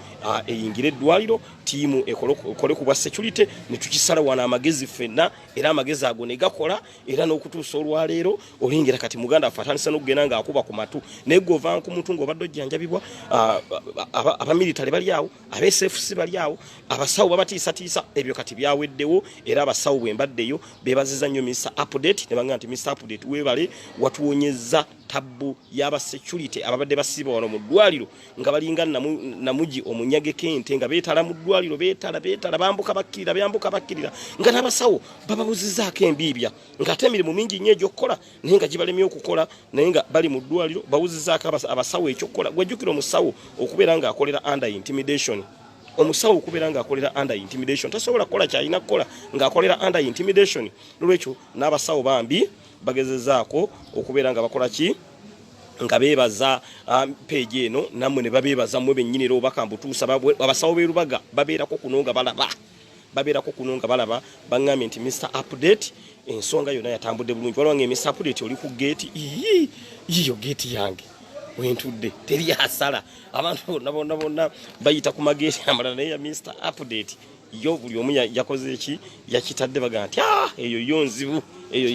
[SPEAKER 1] eyingire eddwaliro tiimu ekole ku bwa security ne tukisala wana amagezi ffenna era amagezi ago ne gakola era n'okutuusa olwaleero olengera kati muganda waffe atandisa n'okugenda ng'akuba ku matu naye gova ku muntu ng'obadde ojjanjabibwa abamilitale bali awo ab'SFC bali awo abasawo babatiisatiisa ebyo kati byaweddewo era abasawo bwe mbaddeyo beebaziza nnyo Mr. Update ne bagamba nti Mr. Update weebale watuwonyezza tabu y'aba security ababadde basiba wano mu ddwaliro nga balinga namugi omunyage kente nga beetala mu ddwaliro beetala bambuka bakkirira nga n'abasawo bababuzizaako embiibya ng'ate emirimu mingi nnyo egy'okukola naye nga gibalemye okukola naye nga bali mu ddwaliro babuzizaako abasawo ekyokukola gwejjukira omusawo okubeera ng'akolera under intimidation omusawo okubeera ng'akolera under intimidation tasobola kukola kyalina kukola ng'akolera under intimidation n'olwekyo n'abasawo bambi bagezezaako okubeera nga bakola ki nga beebaza page eno nammwe ne babeebaza mmwe bennyini era obaka mbutuusa abasawo b'erubaga babeerako kuno nga balaba baŋŋambye nti Mr. Update ensonga yonna yatambudde bulungi waliwo nga Mr. Update oli ku geeti yiyo geeti yange wentudde teri asala abantu bonna bayita ku mageeti amalala naye ya Mr. Update yo buli omu yakoze eki yakitadde baga nti eyo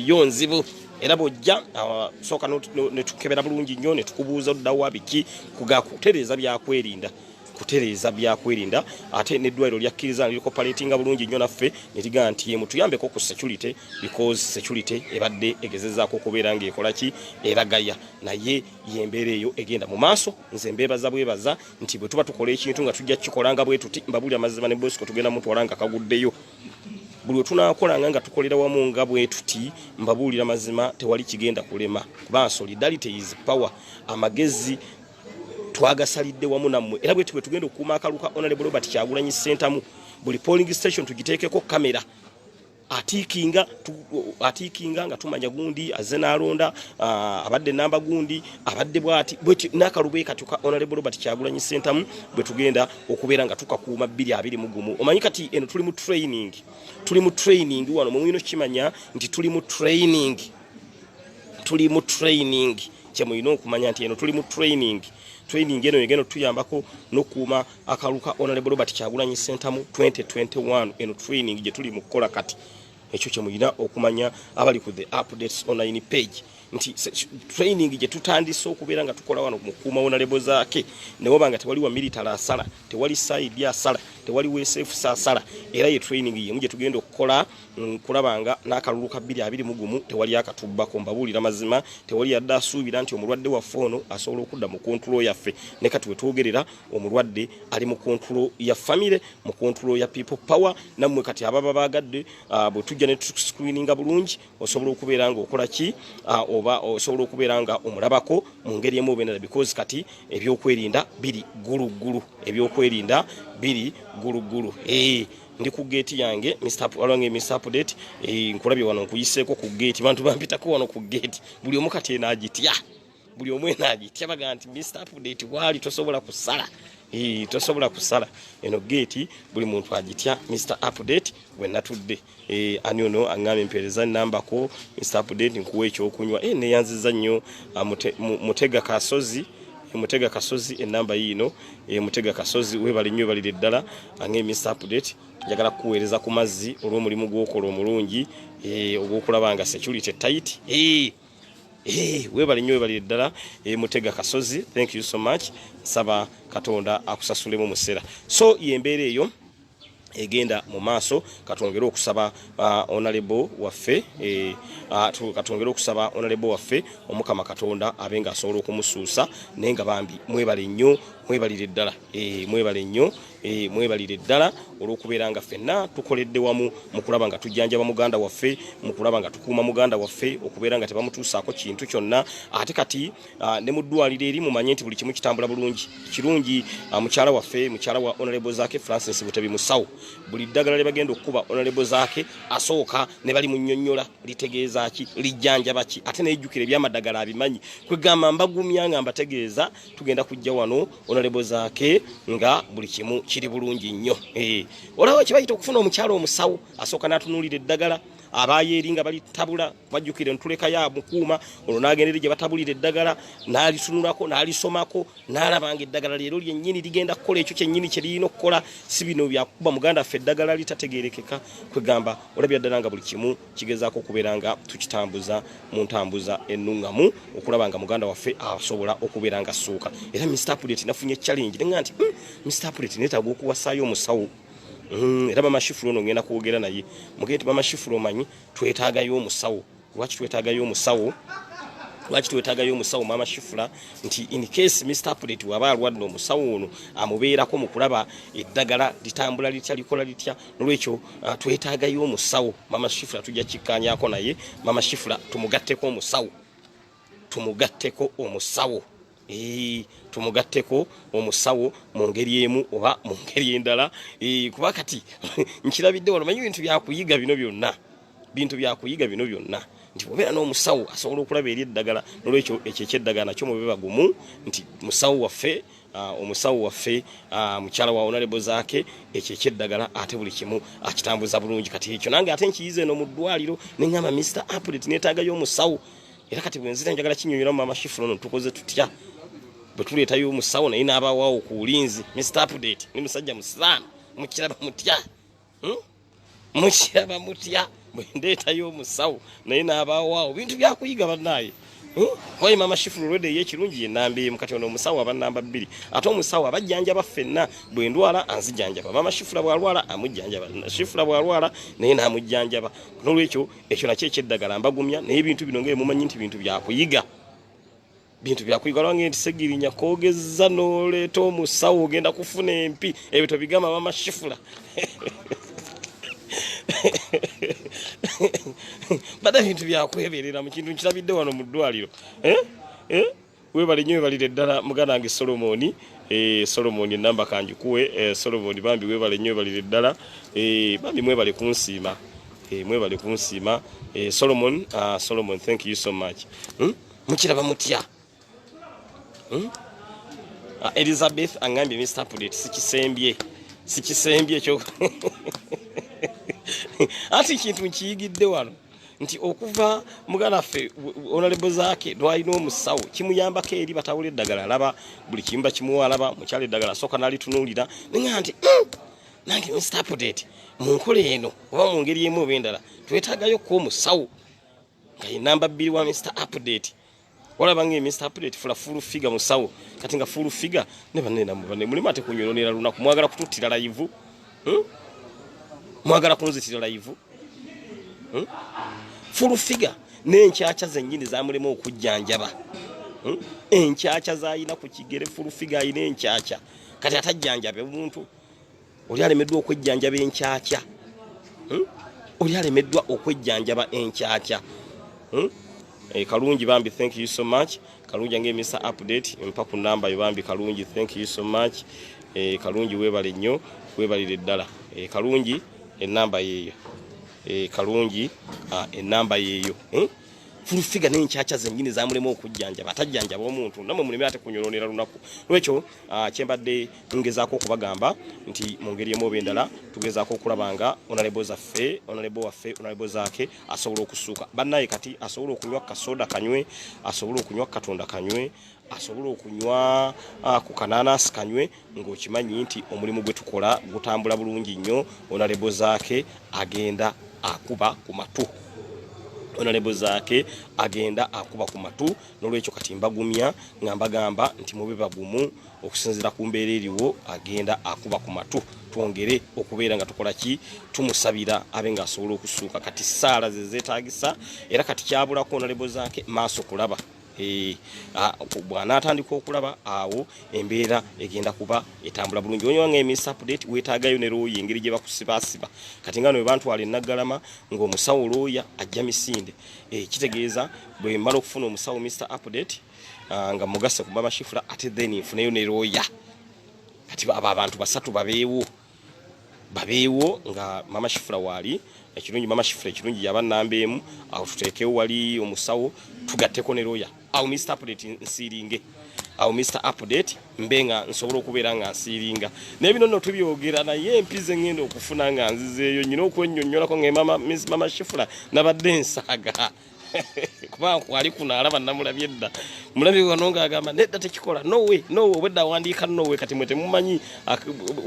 [SPEAKER 1] yo nzibu era bojja sooka ne tukebera bulungi nnyo ne tukubuuza oddawa biki kutereeza byakwerinda ate n'eddwaliro lyakkiriza liriko paletinga bulungi nnyo naffe ne ligaa nti mutuyambeko ku security because security ebadde egezezaako okubeera ng'ekola ki eragaya naye yembeera eyo egenda mu maaso nze bwebaza nti bwe tuba tukola ekintu nga tujja kikolanga bwe tuti mbabuli amazima ne Bosco tugenda mutwala nga kaguddeyo buli tunakolanga nga tukolera wamu nga bwe tuti mbabuulira mazima tewali kigenda kulema kuba solidarity is power amagezi twagasalidde wamu nammwe era bwe tugenda okukuuma akaluka Honorable Robert Kyagulanyi Ssentamu buli polling station tugiteekeko kamera atiikinga nga tumanya gundi azze n'alonda abadde namba gundi abadde bwati n'akalube katuka Honorable Robert Kyagulanyi Ssentamu bwe tugenda okubeera nga tukakuuma 221 omanyi kati eno tuli mu training wano mu mwino kimanya nti tuli mu training kyemulina okumanya nti eno tuli mu training eno yegeno tuyambako n'okuuma akaluka Honorable Robert Kyagulanyi Ssentamu 2021 eno training gye tuli mu kukola kati ekyo kyemulina okumanya abali ku the updates online page nti training gye tutandise okubeera nga tukola wano mu kuuma Honorable zaake ne wabanga tewali wa military asala tewali side asala tewali weSF asala era ye training yemu gye tugenda okukola kulabanga n'akalulu ka 221 tewali akatubbako mbabuulira mazima tewali yadde asuubira nti omulwadde wa fono asobola okudda mu control yaffe ne kati wetwogerera omulwadde ali mu control ya family mu control ya people power nammwe kati ababa bagadde bwe tujja ne screeninga bulungi osobola okubeera nga okola ki oba osobola okubeera nga omulabako mu ngeri emu obenera because kati ebyokwerinda biri gulugulu ndi ku gate yange Mr. Update nkulabye wano nkuyiseeko ku gate bantu bampitako wano ku gate buli omu kati enagitya baga nti Mr. Update wali tosobola kusala eno gate buli muntu agitya Mr. Update we natudde ani ono angame mpereza namba ko Mr. Update nkuwe ekyokunywa neyanziza nnyo Mutega Kasozi enamba yino Mutega Kasozi webali nnyo balire ddala ange Mr. Update njagala kuweereza ku mazzi olw'omulimu gw'okola omulungi ogw'okulabanga security tight webali nnyo webalire ddala Mutega Kasozi thank you so much saba Katonda akusasulemu musera so yembeera eyo egenda mu maaso katongera okusaba Honorable waffe omukama Katonda abenga asobola okumusuusa naye nga bambi mwebalire ddala olw'okubeera nga ffenna tukoledde wamu mu kulaba nga tujjanjaba muganda waffe mu kulaba nga tukuuma muganda waffe okubeera nga tebamutuusaako kintu kyonna ate kati ne mu ddwaliro eri mumanye nti buli kimu kitambula bulungi kirungi mukyala wa Honorable Zaake Francis Butebi musawo buli ddagala bagenda okukuba Honorable Zaake asooka ne bali munnyonnyola litegeeza ki lijjanjaba ki ate nejjukira ebyamadagala abimanyi kwegamba mbagumya nga mbategeeza tugenda kujja wano Honorable Zaake nga buli kimu kiri bulungi nnyo olawo kibayita okufuna omukyalo omusawo asooka n'atunuulira eddagala abayeringa bali tabula bajukire ntuleka ya mukuma ono nagendere gye batabulira eddagala nalisunulako nalisomako nalabanga eddagala lero lyennyini ligenda kukola ekyo kyennyini kye lirina okukola si bino byakuba muganda ffe eddagala litategerekeka kwegamba olabya ddala nga buli kimu kigezaako okubeera nga tukitambuza mu ntambuza ennungamu okulaba nga muganda waffe asobola okubeera nga assuuka era Mr. Update nafunye challenge nenga nti Mr. Update neetaaga okuwasaayo omusawo era mama Shifuro ono ngenda kwogera naye mugende mama Shifuro omanyi twetaagayo omusawo lwaki twetaagayo omusawo mama Shifura nti in case Mr. Update waba alwadde omusawo ono amubeerako mu kulaba eddagala litambula litya likola litya nolwekyo twetaagayo omusawo mama Shifura tujja kikkaanyaako naye mama Shifura tumugatteko omusawo tumugatteko omusawo mu ngeri emu oba mu ngeri endala kuba kati nkirabidde wano manyi bintu byakuyiga bino byonna nti obeera n'omusawo asobola okulaba eri eddagala nolwekyo ekyo ekyeddagala nakyo mube bagumu nti omusawo waffe mukyala wa Honorable Zaake ekyo ekyeddagala ate buli kimu akitambuza bulungi kati ekyo nange ate nkiyize eno mu ddwaliro neŋŋamba Mr. Update neetaagayo omusawo era kati bwenzira njagala kinyonyola mu mama Shifuro ono tukoze tutya bwe tuleetayo omusawo naye n'abawaawo ku bulinzi Mr. Update ni musajja musiramu mukiraba mutya bwe ndeetayo omusawo naye n'abawaawo bintu byakuyiga bannaaye wayi mama Shifuro lwedde ey'ekirungi ye nnamba emu kati ono omusawo aba nnamba 2 ate omusawo abajjanjaba ffenna bwe ndwala anzijanjaba mama Shifuro bw'alwala amujjanjaba Shifuro bw'alwala naye n'amujjanjaba n'olwekyo ekyo nakyo ekyeddagala mbagumya naye ebintu bino ng'emumanyi nti bintu byakuyiga lwange nti Segirinya koogezza n'oleeta omusawo ogenda kufuna empi ebyo tobigamba mama Shifuro bada bintu byakweberera mu kintu nkirabidde wano mu ddwaliro webale nnyo webalire ddala muganda wange Solomon enamba kanjikuwe Solomon bambi webale nnyo webalire ddala bambi mwebale kunsiima Solomon thank you so much mukiraba mutya Elizabeth angambye Mr. Update sikisembye ekyo ati kintu nkiyigidde wano nti okuva muganda ffe Honorable Zaake lwalina omusawo kimuyambako eri batawula eddagala alaba buli kimba kimuwa alaba mukyala eddagala asooka n'alitunuulira nenga nti nange Mr. Update mu nkola eno oba mu ngeri emu oba endala twetaagayoko omusawo nga ye namba 2 wa Mr. Update walaba nga Mr. Update full figure musawo kati nga full figure ne banene mulimu ate kunyononera lunaku mwagala kututtira live mwagala kunzitira live full figure n'enkyakya zennyini zamulema okujjanjaba enkyakya zayina ku kigere full figure ayina enkyakya kati atajjanjabe omuntu oli alemeddwa okwejjanjaba enkyakya Kalungi bambi thank you so much Kalungi nge Mr. Update mpa ku namba yo bambi Kalungi thank you so much Kalungi webale nnyo webalire ddala Kalungi enamba yeeyo Kalungi enamba yeeyo full figure n'enkyakya zennyini zamulema okujjanjaba atajjanjaba omuntu namwe muleme ate kunyononera lunaku lwekyo kyembadde ngezaako okubagamba nti mu ngeri emu oba endala tugezaako okulabanga Honorable Zaake asobola okusuuka bannaye kati asobola okunywa kasoda kanywe asobola okunywa katonda kanywe asobola okunywa ku kananasi kanywe ng'okimanyi nti omulimu gwe tukola gutambula bulungi nnyo Honorable Zaake agenda akuba ku matu Honorable Zaake agenda akuba ku matu n'olwekyo kati mbagumya nga mbagamba nti mube bagumu okusinzira ku mbeera eriwo agenda akuba ku matu twongere okubeera nga tukola ki tumusabira abe nga asobola okusuuka kati ssaala ze zeetaagisa era kati kyabulako Honorable Zaake maaso kulaba bw'anaatandika okulaba awo embeera egenda kuba etambula bulungi onyowange Mr. Update weetaagayo ne looya engeri gye bakusibaasiba kati nga no bantwala enaggalama ng'omusawo looya ajja misinde kitegeeza bwe mmala okufuna omusawo Mr. Update nga mugase ku mama Shifura ate then nfuneyo ne looya kati abo abantu basatu babeewo nga mama Shifura waali ekirungi mama Shifura ekirungi yaba nnamba emu awo tuteekewo wali omusawo tugatteko ne looya awo Mr. Update nsiringe awo Mr Update mbenga nsobola okubeera nga nsiringa nebino nno tubyogera naye empize ngendo okufuna nga nzizeeyo nyina okwennyonnyolako mama Shifula nabadde nsaaga kuba kwali kuno alaba namulabye edda mulabye wano ng'agamba nedda tekikola nowe obwedda awandiika nowe kati mwe temumanyi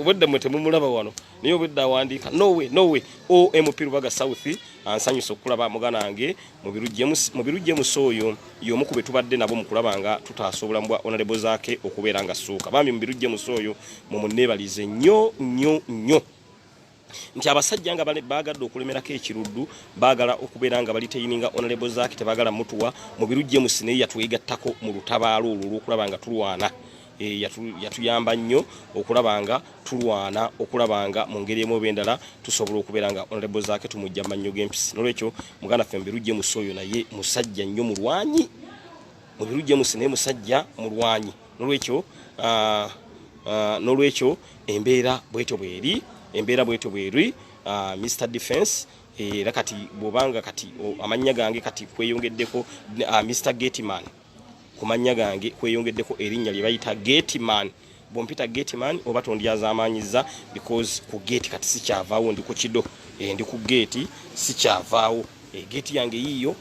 [SPEAKER 1] obwedda mwe temumulaba wano naye obwedda awandiika nowe OMP Lubaga South ansanyusa okulaba mugana wange mu birujje musoyo y'omu ku be tubadde nabo mu kulaba nga tutaasobola mbwa honorable zaake okubeera nga ssuuka bambi mu birujje musoyo mu munneebalize nnyo nti abasajja nga baagadde okulemerako ekiruddu baagala okubeera nga baliteininga honorable zaake tebaagala mutuwa mu birujje musine yatuyigattako mu lutabaalo olwo olw'okulaba nga tulwana yatuyamba nnyo okulaba nga tulwana okulaba nga mu ngeri emu endala tusobola okubeera nga honorable zaake tumujja mannyo g'empisi nolwekyo muganda ffe mu birujje musoyo naye musajja nnyo mulwanyi mu birujje musine musajja mulwanyi nolwekyo embeera bwetyo bweri Mr Defense era kati bobanga kati amanya gange kati kweyongeddeko Mr Gateman kumanya gange kweyongeddeko erinnya lye bayita Gateman bompita Gateman oba tondyaza amanyiza because ku gate kati sikyavaawo ndi ku kido ndi ku gate sikyavaawo gate yange yiyo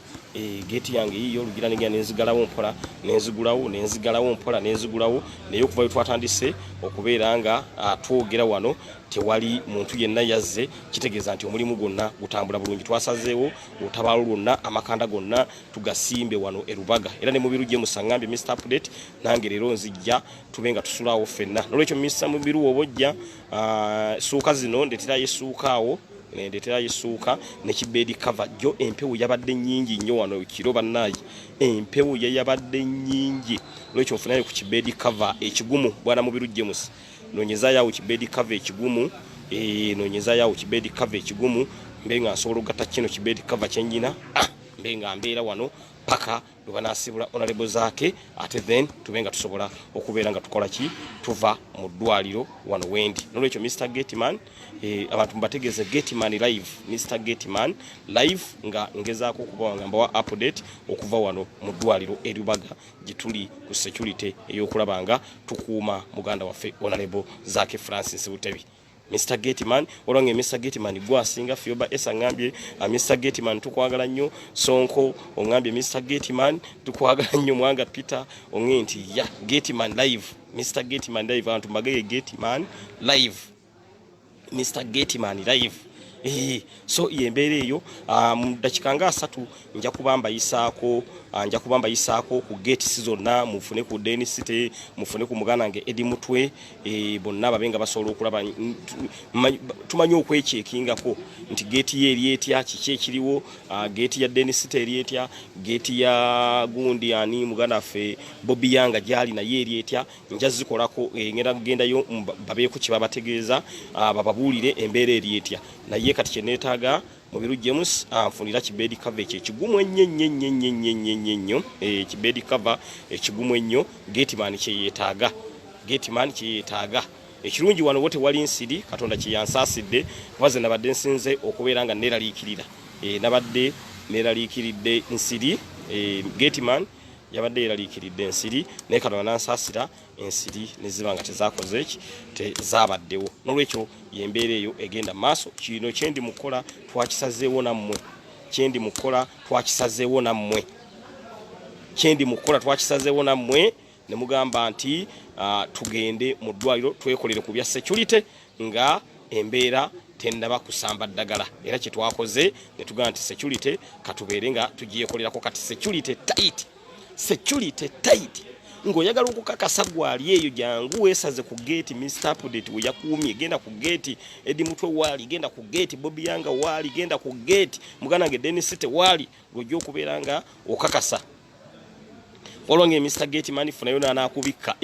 [SPEAKER 1] lugira negya nenzigalawo mpola nenzigalawo mpola naye okuva twatandise okubeera nga twogera wano tewali muntu yenna yazze kitegeeza nti omulimu gonna gutambula bulungi twasazeewo utabaalo lwonna amakanda gonna tugasimbe wano e Lubaga era ne mu birujje musangambye Mr Update nange leero nzijja tubenga tusulaawo ffenna nolwekyo Mr Mubiru obojja suuka zino ndeterayo essuukaawo ndeterayo essuuka ne kibedi cover jo empewo yabadde nnyingi nnyo wano kiro bannaayi empewo yabadde nnyingi lwekyo nfunayo ku kibedi cover ekigumu bwana mu birujje musa nonyeza yawo kibedi cover ekigumu nonyeza yawo kibedi cover ekigumu mbenga nsobola okugatta kino kibedi cover kyennyina mbenga mbeera wano paka lwebanasibula honorable zaake ate then tubenga tusobola okubeera nga tukola ki tuva mu ddwaliro wano wendi nolwekyo Mr Gateman abantu mbategeeze Gateman live Mr Gateman live nga ngezaako okuba nga mbawa update okuva wano mu ddwaliro e Lubaga gituli ku security ey'okulaba nga tukuuma muganda waffe honorable zaake Francis Butebi Mr Gateman olwange Mr Gateman gwasinga Fioba esa ngambye Mr Gateman tukwagala nnyo Sonko ongambye Mr Gateman tukwagala nnyo mwanga Peter ongenti ya Gateman live Mr Gateman live abantu mbagaye Gateman live Mr Gateman live so yembeere eyo dakika nga 3 nja kubamba yisaako ku gate zonna mufune ku Deni City mufune ku mugana nge Edi Mutwe bonna babenga basobola okulaba tumanyi okwekekingako nti gate ye eri etya kiki ekiriwo gate ya Deni City eri etya gate ya gundi ani mugana ffe Bobby Yanga gyali na ye eri etya nja zikolako ngenda kugendayo babeeko kibabategeeza bababuulire embeera eri etya naye kati kyenetaaga mu birujje mus nfunira kibedi cover ekigumu ennyo kibedi cover ekigumu ennyo Gateman kyeyetaaga ekirungi wano wote wali nsiri Katonda kyeyansaasidde kubaze nabadde nsinze okubeera nga nabadde neraliikiridde nsiri Gateman yabadde eraliikiridde ensiri naye Katonda nansaasira ensiri neziba nga tezakoze tezabaddewo nolwekyo yembeera eyo egenda maaso kino kyendi mukola twakisazeewo nammwe ne mugamba nti tugende mu ddwaliro twekolere ku bya security nga embeera tendaba kusamba ddagala era kye twakoze ne tugamba nti security katubeere nga tugyekolerako kati security tight ng'oyagala okukakasa gwali eyo jangu weesaze ku gate Mr Update we yakuumye genda ku gate Edi Mutwe waali genda ku gate Bobby Yanga waali genda ku gate mugana nge Deni City waali ng'ojja okubeera nga okakasa olwange Mr Gateman funayo naakubikka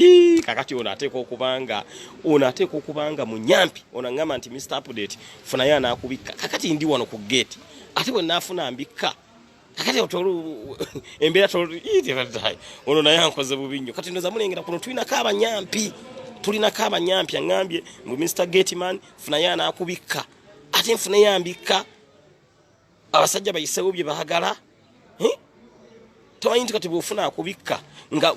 [SPEAKER 1] kakati onateeka okubanga munyampi onangamba nti Mr Update funayo anaakubikka kakati ndi wano ku gate ate bwe naafuna mbikka kakati otolu embeera tolu ono naye ankoze bubi nnyo kati ndoza mulengera kuno tulinako abanyampi angambye ngu Mr Gateman funayo anaakubikka ate nfunayo ambikka abasajja bayiseewo bye baagala tamanyi kati bwofuna akubikka nga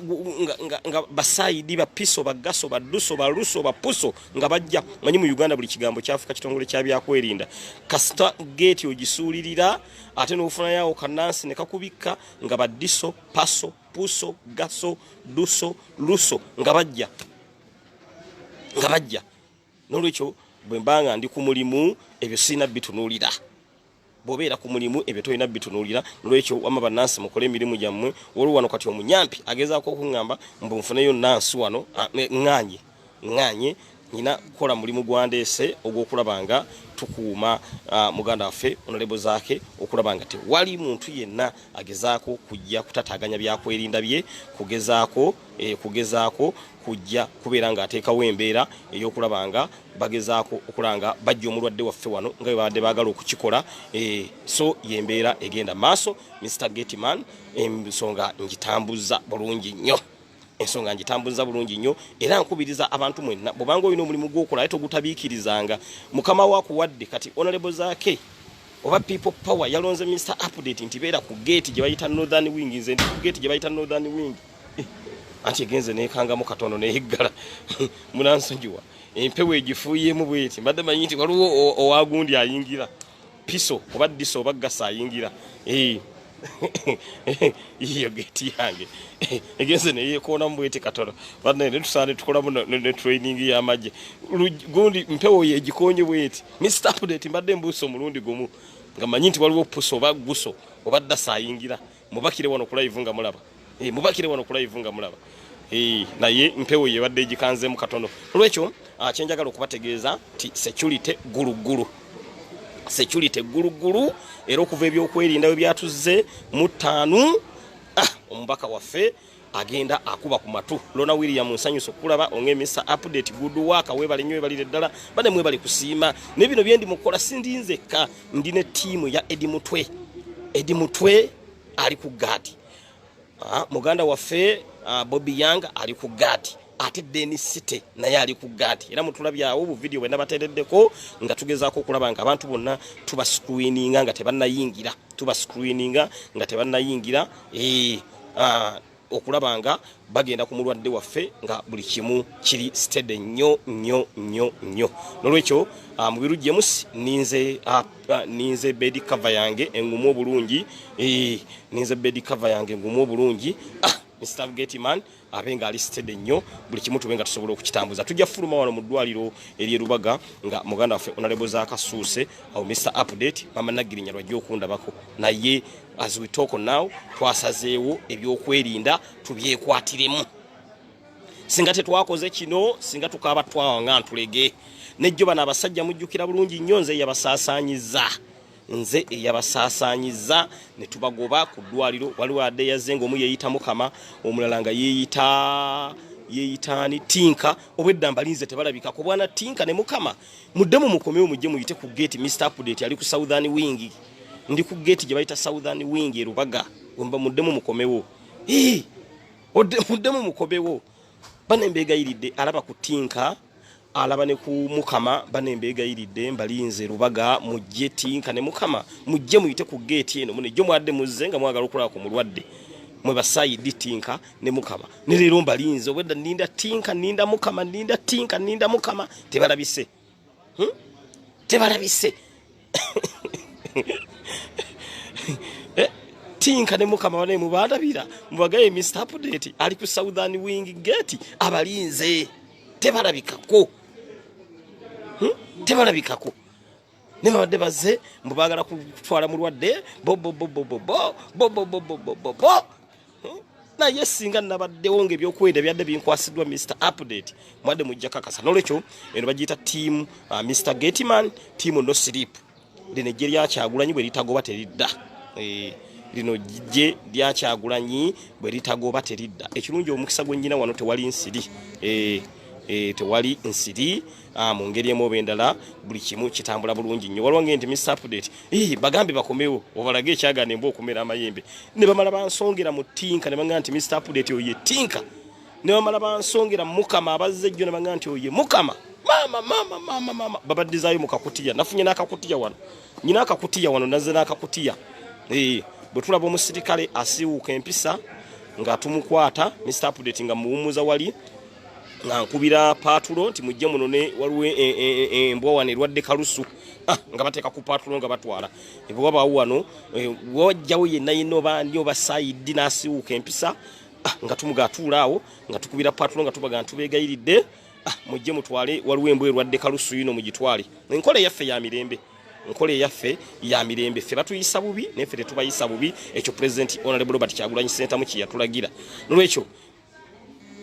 [SPEAKER 1] basaidi ba piso bagaso baduso baluso bapuso nga bajja manyi mu Uganda buli kigambo kyafuka kitongole kya byakwerinda kasita gate ogisuulirira ate n'ofuna yawo kanansi ne kakubikka nga badiso paso puso gaso duso luso nga bajja n'olwekyo bwe mbanga ndi ku mulimu ebyo sina bitunuulira bobeera ku mulimu ebyo toyina bitunuulira n'olwekyo wama bannansi mukole emirimu gyammwe waliwo wano kati omunyampi agezaako okuŋŋamba mbu nfuneyo nansi wano ŋŋanye nyina kukola mulimu gwandeese ogw'okulabanga tukuuma muganda waffe onalebo zaake okulabanga tewali muntu yenna agezaako kujja kutataganya byakwerinda bye kugezaako kujja kubeera nga ateekawo embeera ey'okulabanga bagezaako okulanga bajja omulwadde waffe wano nga babadde baagala okukikola so yembeera egenda maaso Mr. Gateman ensonga ngitambuza bulungi nnyo era nkubiriza abantu mwenna bobanga olina omulimu gw'okola ate ogutabiikirizanga mukama wakuwadde kati honorable zaake oba people power yalonze Mr. Update nti beera ku gate gye bayita Northern Wing nze ndi ku gate gye bayita Northern Wing anti egenze nekangamu katono nehiggala munansonyiwa empewo egifuuyemu bweti mbadde manyi nti waliwo owagundi ayingira piso oba diso oba gasa ayingira iyo geti yange egenze neyekoona mbweti katono banne netusaane tukolamu ne training y'amagye gundi mpewo yegikonye bweti Mr. Update mbadde mbuuso omulundi gumu nga manyi nti waliwo puso oba guso oba dasa ayingira mubakire wano kulive nga mulaba naye mpewo yebadde egikanzemu katono olwekyo kyenjagala okubategeeza ti security gulugulu era okuva ebyokwerinda we byatuzze mu 5 omubaka waffe agenda akuba ku matu Lona William nsanyuso kulaba onge Mr. Update good work webale nnyo webalire ddala bane mwebale kusiima ne bino byendi mukola sindinzeka ndine tiimu ya Edi Mutwe ali ku gadi muganda waffe Bobby Young ali ku gadi ate Dennis City naye ali ku gadi era mutulabyawo bu video bwe nabatereddeko nga tugezaako okulaba nga abantu bonna tuba screeninga nga tebannayingira okulaba nga bagenda ku mulwadde waffe nga buli kimu kiri steady nnyo n'olwekyo mu biru James ninze bed cover yange engumu obulungi Mr. Gateman abenga ali steady nnyo buli kimu tubenga tusobola okukitambuza tujja fuluma wano mu ddwaliro eri Rubaga nga muganda waffe honorable Zakasuuse au Mr. Update mama Nagirinya lwajja okundabako naye as we talk now twasazeewo ebyokwerinda tubyekwatiremu singa tetwakoze kino singa tukaba twawanga ntulege nejjo bana abasajja mujjukira bulungi nnyo nze eyabasaasaanyiza ne tubagoba ku ddwaliro waliwo adde yazze ng'omu yeeyita Mukama omulala nga yeeyita ni Tinka obwedda mbalinze tebalabikako bwana Tinka ne Mukama muddemu mukomewo mujje muyite ku gate Mr. Update ali ku Southern Wing ndi ku gate gye bayita Southern Wing e Rubaga wemba muddemu mukomewo muddemu mukomewo banembeegayiridde alaba ku Tinka alaba ne ku Mukama banembeegayiridde mbalinze Rubaga mujje Tinka ne Mukama mujje muyite ku gate eno munejjo mwadde muzze nga mwagala okulaba ku mulwadde mwe basayidi Tinka ne Mukama ne leero mbalinze obwedda ninda Tinka ninda Mukama ninda Tinka ninda Mukama tebalabise Tinka ne Mukama bane mubandabira mubagaye Mr. Update ali ku Southern Wing gate abalinze tebalabikako ne babadde bazze mbagala kutwala mulwadde naye singa nabaddewo ng'ebyokwenda byadde binkwasiddwa Mr. Update mwadde mujja kakasa n'olwekyo eno bagiyita team Mr. Gateman team no sleep lino ejje lyakyagulanyi bwe litagoba teridda lino jje lyakyagulanyi bwe litagoba teridda ekirungi omukisa gwennyina wano tewali nsiri tewali nsiri mu ngeri emu oba endala buli kimu kitambula bulungi nnyo waliwo ng'enti Mr. Update bagambe bakomewo obalage ekyagaana emba okumera amayembe ne bamala bansongera mu Tinka ne bagamba nti Mr. Update oye Tinka ne bamala bansongera Mukama abazze ejjo ne bagamba nti oye Mukama mama babaddizaayo mu kakutiya nafunye n'akakutiya wano nyina akakutiya wano nazze n'akakutiya bwe tulaba omusirikale asiwuuka empisa nga tumukwata Mr. Update nga muwumuza wali nga nkubira patulo nti mujje muno ne waliwo embwa wano erwadde kalusu nga bateeka ku patulo nga batwala ebwa bawo wano wajjawo yenna oba sayidi n'asiwuuka empisa nga tumugatuula awo nga tukubira patulo nga tubaga ntubeegayiridde mujje mutwale waliwo embwa erwadde kalusu yino mugitwale enkola eyaffe ya mirembe nkola eyaffe ya mirembe ffe batuyisa bubi neffe tetubayisa bubi ekyo President Honorable Robert Kyagulanyi Ssentamu kye yatulagira nolwekyo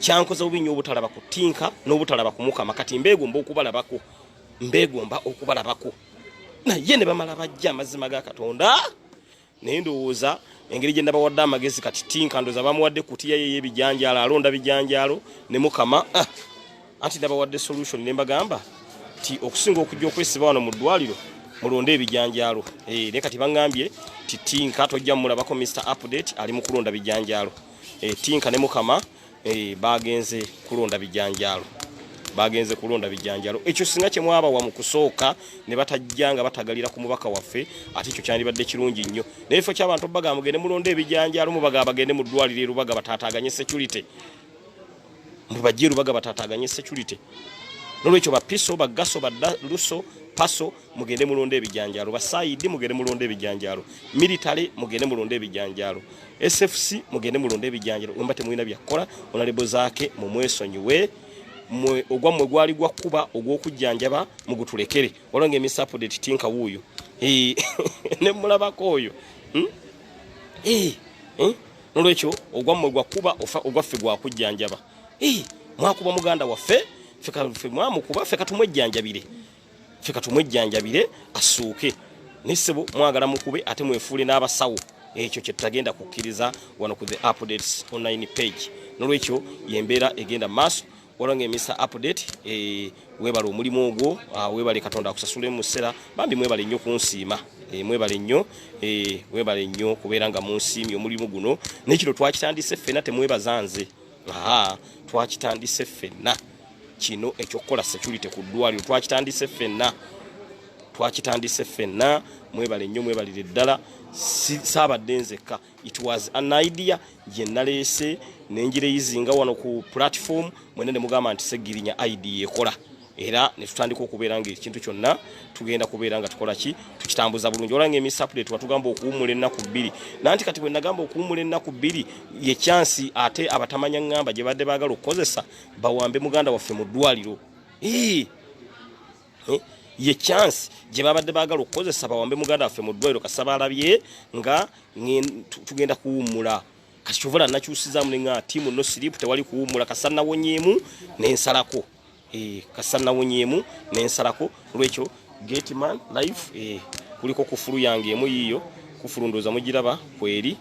[SPEAKER 1] kyankoza bubi nnyo obutalaba ku Tinka n'obutalaba ku Mukama kati mbeegomba okubalabako naye ne bamala bajja amazima ga Katonda naye ndowooza engeri gye ndabawadde amagezi kati Tinka ndoza bamuwadde kutiya ye ebijanjaalo alonda bijanjaalo ne Mukama anti ndabawadde solution ne mbagamba ti okusinga okujja okwesiba wano mu ddwaliro mulonde ebijanjaalo ne kati bangambye ti Tinka tojja mulabako Mr. Update ali mu kulonda bijanjaalo Tinka ne Mukama bagenze kulonda bijanjaalo ekyo singa kye mwaba wa mu kusooka ne batajjanga batagalira ku mubaka waffe ate ekyo kyandibadde kirungi nnyo naye ffe ky'abantu baga mugende mulonde ebijanjaalo mubaga bagende mu ddwaliro Rubaga bataataaganye security mubajje Rubaga bataataaganye security nolwekyo bapiso bagaso badaluso paso mugende mulonde ebijanjaalo basayidi mugende mulonde ebijanjaalo military mugende mulonde ebijanjaalo SFC mugende mulonde ebijanjaalo wemba temulina byakola onalebo zaake mu mwesonyiwe ogwammwe gwali gwa kuba ogw'okujjanjaba mugutulekere olonge Mr. Update Tinka wuuyo ne mulabako oyo nolwekyo ogwammwe gwa kuba ogwaffe gwa kujjanjaba mwakuba muganda waffe ffe mwamukuba ffe katumwejjanjabire asuuke nisebo mwagala mukube ate mwefuule n'abasawo ekyo kye tutagenda kukkiriza wano ku the Updates online page nolwekyo yembeera egenda maaso olonge Mr. Update webale omulimu ogwo webale Katonda akusasule mu ssera bambi mwebale nnyo kunsiima webale nnyo kubeera nga munsiimi omulimu guno n'ekiro twakitandise ffenna temwebazanze twakitandise ffenna kino ekyokukola security ku ddwaliro twakitandise ffenna mwebale nnyo mwebalire ddala saabadde nzekka it was an idea gye naleese nenjireyizinga wano ku platform mwene ne mugamba nti Segirinya ID ekola era ne tutandika okubeera nga ekintu kyonna tugenda kubeera nga tukola ki tukitambuza bulungi olanga Mr. Update watugamba okuwummula ennaku 2 nanti kati bwe nagamba okuwummula ennaku 2 ye chance ate abatamanya ngamba gye badde baagala okukozesa bawambe muganda waffe mu ddwaliro ye chance gye babadde baagala okukozesa bawambe muganda waffe mu ddwaliro kasaba alabye nga tugenda kuwummula kati kyovula nakyusizaamu ne nga tiimu no sleep tewali kuwummula kasannawonyeemu n'ensalako kasannawonyeemu n'ensalako olwekyo Gateman life kuliko kufulu yange emu yiyo kufulu ndoza mugiraba kweri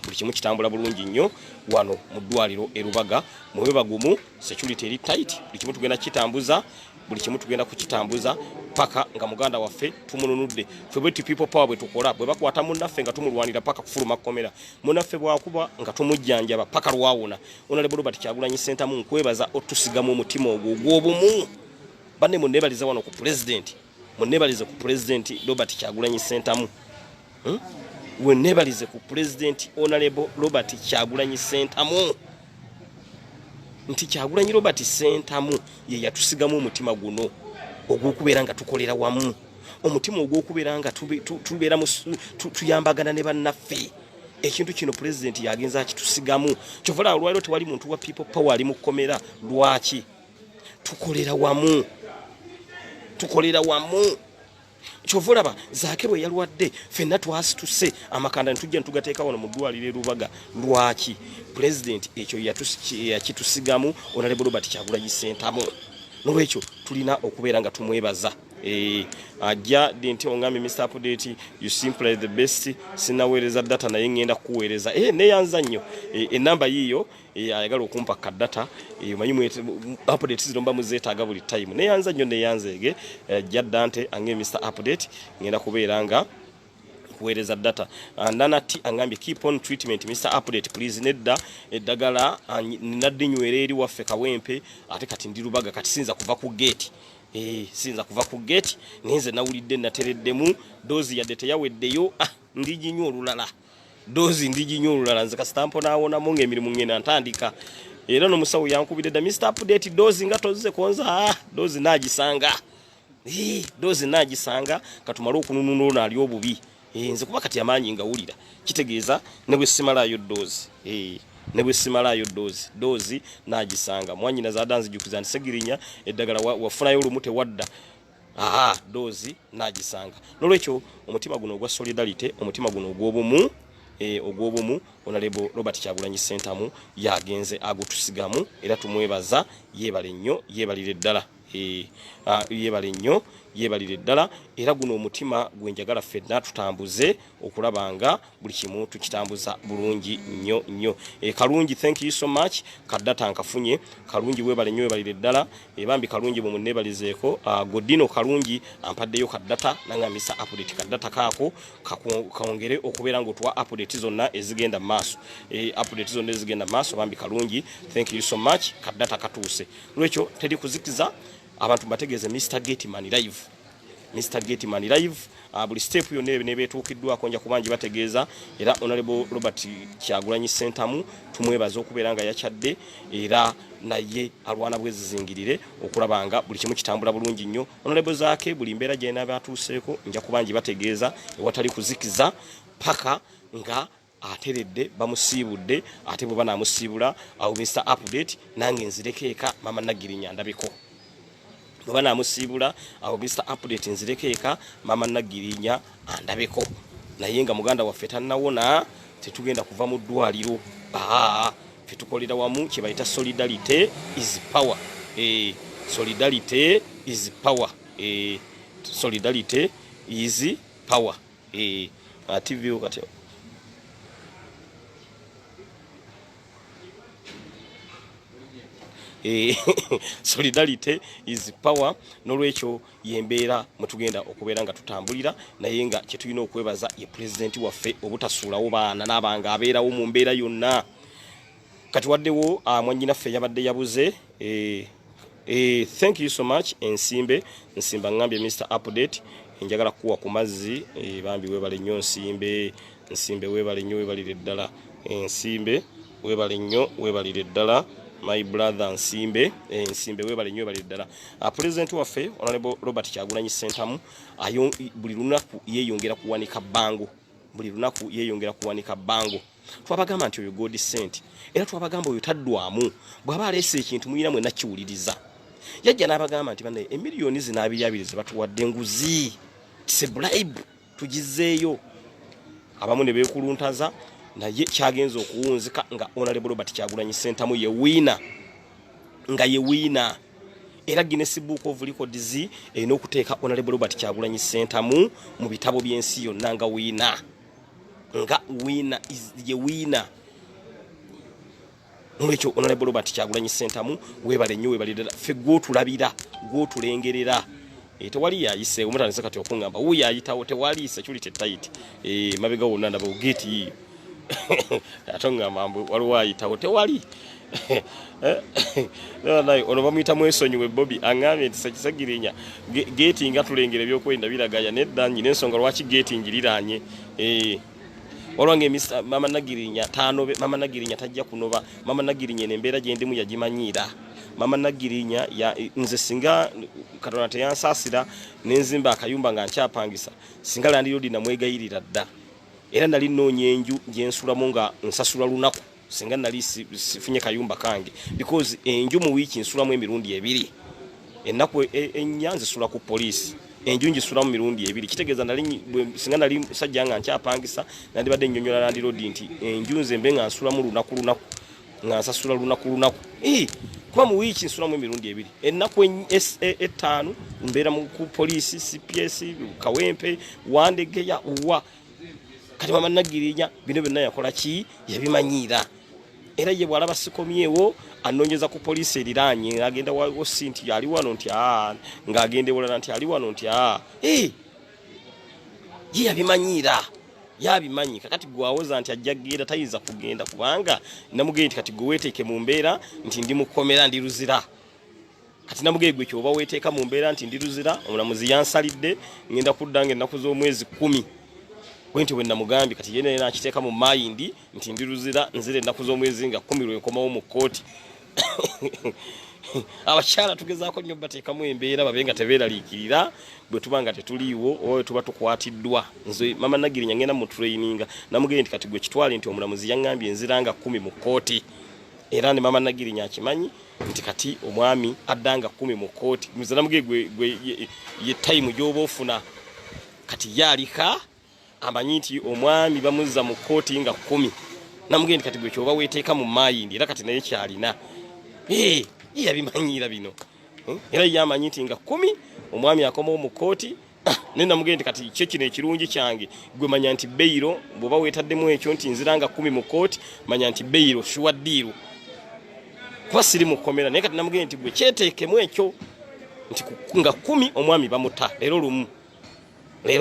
[SPEAKER 1] buli kimu kitambula bulungi nnyo wano mu ddwaliro Rubaga mube bagumu security eri tight buli kimu tugenda kitambuza buli kimu tugenda kukitambuza paka nga muganda waffe tumununudde febeti people power bwe tukola bwe bakwata munnaffe nga tumulwanira paka kufuluma komera munnaffe bwakuba nga tumujjanjaba paka lwawona Honorable Robert Kyagulanyi Ssentamu nkwebaza otusigamu omutima ogwo gw'obumu banne munnebaliza wano ku president munnebalize ku president Robert Kyagulanyi Ssentamu wennebalize ku president Honorable Robert Kyagulanyi Ssentamu nti Kyagulanyi Robert Ssentamu ye yatusigamu omutima guno ogw'okubeera nga tukolera wamu omutima ogw'okubeera nga tubeera tuyambagana ne bannaffe ekintu kino president yagenza akitusigamu kyovula olwaliro tewali muntu wa people power ali mu kkomera lwaki tukolera wamu kyovulaba zaake bwe yalwadde ffenna twasituse amakanda netujja netugateeka wano mu ddwaliro Rubaga lwaki president ekyo yakitusigamu Honorable Robert Kyagulanyi Ssentamu nolwekyo tulina okubeera nga tumwebaza ajja denti ongambe Mr. Update you simply the best sinaweereza data naye ngenda kuweereza neyanza nnyo enamba yiyo ayagala okumpa ka data manyi update ziromba muzeetaaga buli time neyanza nnyo neyanzeege ajja dante ange Mr. Update ngenda kubeera nga kuweereza data nanati angambye keep on treatment Mr. Update please nedda eddagala ninaddinywera eri waffe Kawempe ate kati ndi Rubaga kati sinza kuva ku gate ninze nawulidde natereddemu dozi yadde teyaweddeyo ndiginywa olulala dozi ndiginyulula nze kastampo naawona munge emirimu ngena ntandika era n'omusawo yankubidde dda Mr Update dozi nga tozze konza dozi nagisanga dozi nagisanga katumala okununula ali obubi nze kuba kati amaanyi ngawulira kitegeeza ne bwe simalayo dozi ne bwe simalayo dozi nagisanga mwanyina za danzi jukuza nsegirinya eddagala wafunayo olumute wadda dozi nagisanga nolwekyo omutima guno ogwa solidarity omutima guno ogw'obumu Honorable Robert Kyagulanyi Ssentamu yagenze agutusigamu era tumwebaza yebale nnyo yebalire ddala yebale nnyo yebalire ddala era guno omutima gwenjagala ffenna tutambuze okulabanga buli kimu tukitambuza bulungi nnyo Kalungi thank you so much kaddata nkafunye Kalungi webale nnyo yebalire ddala ebambi Kalungi mu munebalizeeko Godino Kalungi ampaddeyo kaddata nangambisa update kaddata kaako kaongere okubeera ng'otuwa update zonna ezigenda maaso update zonna ezigenda maaso bambi Kalungi thank you so much kaddata katuuse lwekyo teri kuzikiza abantu bategeeze Mr Gateman live buli step yonna nebeetuukiddwako nja kubangi bategeeza era Honorable Robert Kyagulanyi Ssentamu tumwebaza okubeera nga yakyadde era naye alwana bwezizingirire okulabanga buli kimu kitambula bulungi nnyo Honorable zaake buli mbeera gyena batuuseeko nja kubangi bategeeza ewatali kuzikiza paka nga ateredde bamusiibudde ate bwe banaamusiibula awo Mr Update nange nzirekeeka mama Nagirinya ndabiko bwe banaamusiibula awo Mr Update nzirekeeka mama Nagirinya andabeko naye nga muganda waffe tannawona tetugenda kuva mu ddwaliro ffe tukolera wamu kye bayita solidarity is power solidarity is power solidarity is power TV kati solidarity is power nolwekyo yembeera mutugenda okubeera nga tutambulira naye nga kye tulina okwebaza ye president waffe obutasuulawo baana n'abanga abeerawo mu mbeera yonna kati waddewo mwanyina ffe yabadde yabuze thank you so much nsimba ngambye Mr Update njagala kuwa ku mazzi bambi webale nnyo nsimbe webale nnyo webalire ddala nsimbe webale nnyo webalire ddala my brother nsimbe webale nnyo webalire ddala president waffe Honorable Robert Kyagulanyi Ssentamu buli lunaku yeeyongera kuwanika bango twabagamba nti oyo God sent era twabagamba oyo taddwamu bw'aba aleese ekintu muyina mwe nakiwuliriza yajja n'abagamba nti banne emiliyoni zino 200 ze batuwadde nguzi tise bribe tugizeeyo abamu ne beekuluntaza naye kyagenza okuwunzika nga Honorable Robert Kyagulanyi Ssentamu ye wiina era Guinness Book of Records erina okuteeka Honorable Robert Kyagulanyi Ssentamu mu bitabo by'ensi yonna nga wiina ye wiina nolwekyo Honorable Robert Kyagulanyi Ssentamu webale nnyo webalire ffe gwotulengerera tewali yayise omutandise kati okungamba wuyo ayitawo tewali security tight mabega wonna ndaba ogeti atongamba mbu waliwo ayitawo tewali naye ono bamuyita mwesonyiwe Bobby angambye nti sekisegirinya geti nga tulengere ebyokwenda biragaya nedda nyina ensonga lwaki geti ngiriraanye olwange mama Nagirinya tanobe mama Nagirinya tajja kunoba mama Nagirinya nembeera gyendimu yagimanyira mama Nagirinya nze singa Katonda teyansasira nenzimba akayumba nga nkyapangisa singa landi yodi namwegayirira dda era nali nnoonya enju gyensulamu nga nsasula lunaku singa nali sifunye kayumba kange because enju mu wiiki nsulamu emirundi 2 ennaku enyanzi sula ku police enju njisulamu mirundi 2 kitegeeza nali singa nali sajja nga nkyapangisa nandibadde nnyonnyola Land Road nti enju nze mbe nga nsulamu lunaku nga nsasula lunaku kuba mu wiiki nsulamu emirundi 2 ennaku 5 mbeera ku police CPS Kawempe Wandegeya uwa kati mama Nagirinya bino byonna yakola ki yabimanyiira era ye bwalaba sikomyewo anonyeza ku police eriranye agenda wa Sinti ali wano nti ngagende wala nti ali wano nti ye yabimanyi kati gwawoza nti ajjagenda tayiza kugenda kubanga namugende kati gwe weteeke mu mbeera nti ndi mukomera ndi ruzira kati namugende gwe kyoba weteeka mu mbeera nti ndi ruzira omulamuzi yansalidde ngenda kuddanga ennaku z'omwezi 10 bwenti bwe namugambi kati yene nakiteeka mu mind nti ndiruzira nzire ennaku z'omwezi nga 10 lwe nkomawo mu kkooti abakyala tugezaako nnyo bateekamu embeera babenga tebeeraliikirira bwe tuba nga tetuliiwo oyo tuba tukwatiddwa. Nze mama Nagirinya ngenda mu training namugende nti kati gwe kitwale nti omulamuzi yaŋŋambye enziranga 10 mu kkooti era ne mama Nagirinya akimanyi nti kati omwami addanga 10 mu kkooti. Nze namugee gwe ye time gy'oba ofuna kati yalika amanyi nti omwami bamuzza mu kkooti nga 10 namugee nti kati gwe kyoba weeteeka mu mind era kati naye kyalina yabimanyira bino era yamanyi nti nga 10 omwami akomawo mu kkooti ne namugee nti kati kye kino ekirungi kyange gwe manya nti beyiro bw'oba weetaddemu ekyo nti nziranga 10 mu kkooti manya nti beyiro shuwa ddiiru kuba siri mu kkomera naye kati namugee nti gwe kyeteekemu ekyo nti nga 10 omwami bamuta leero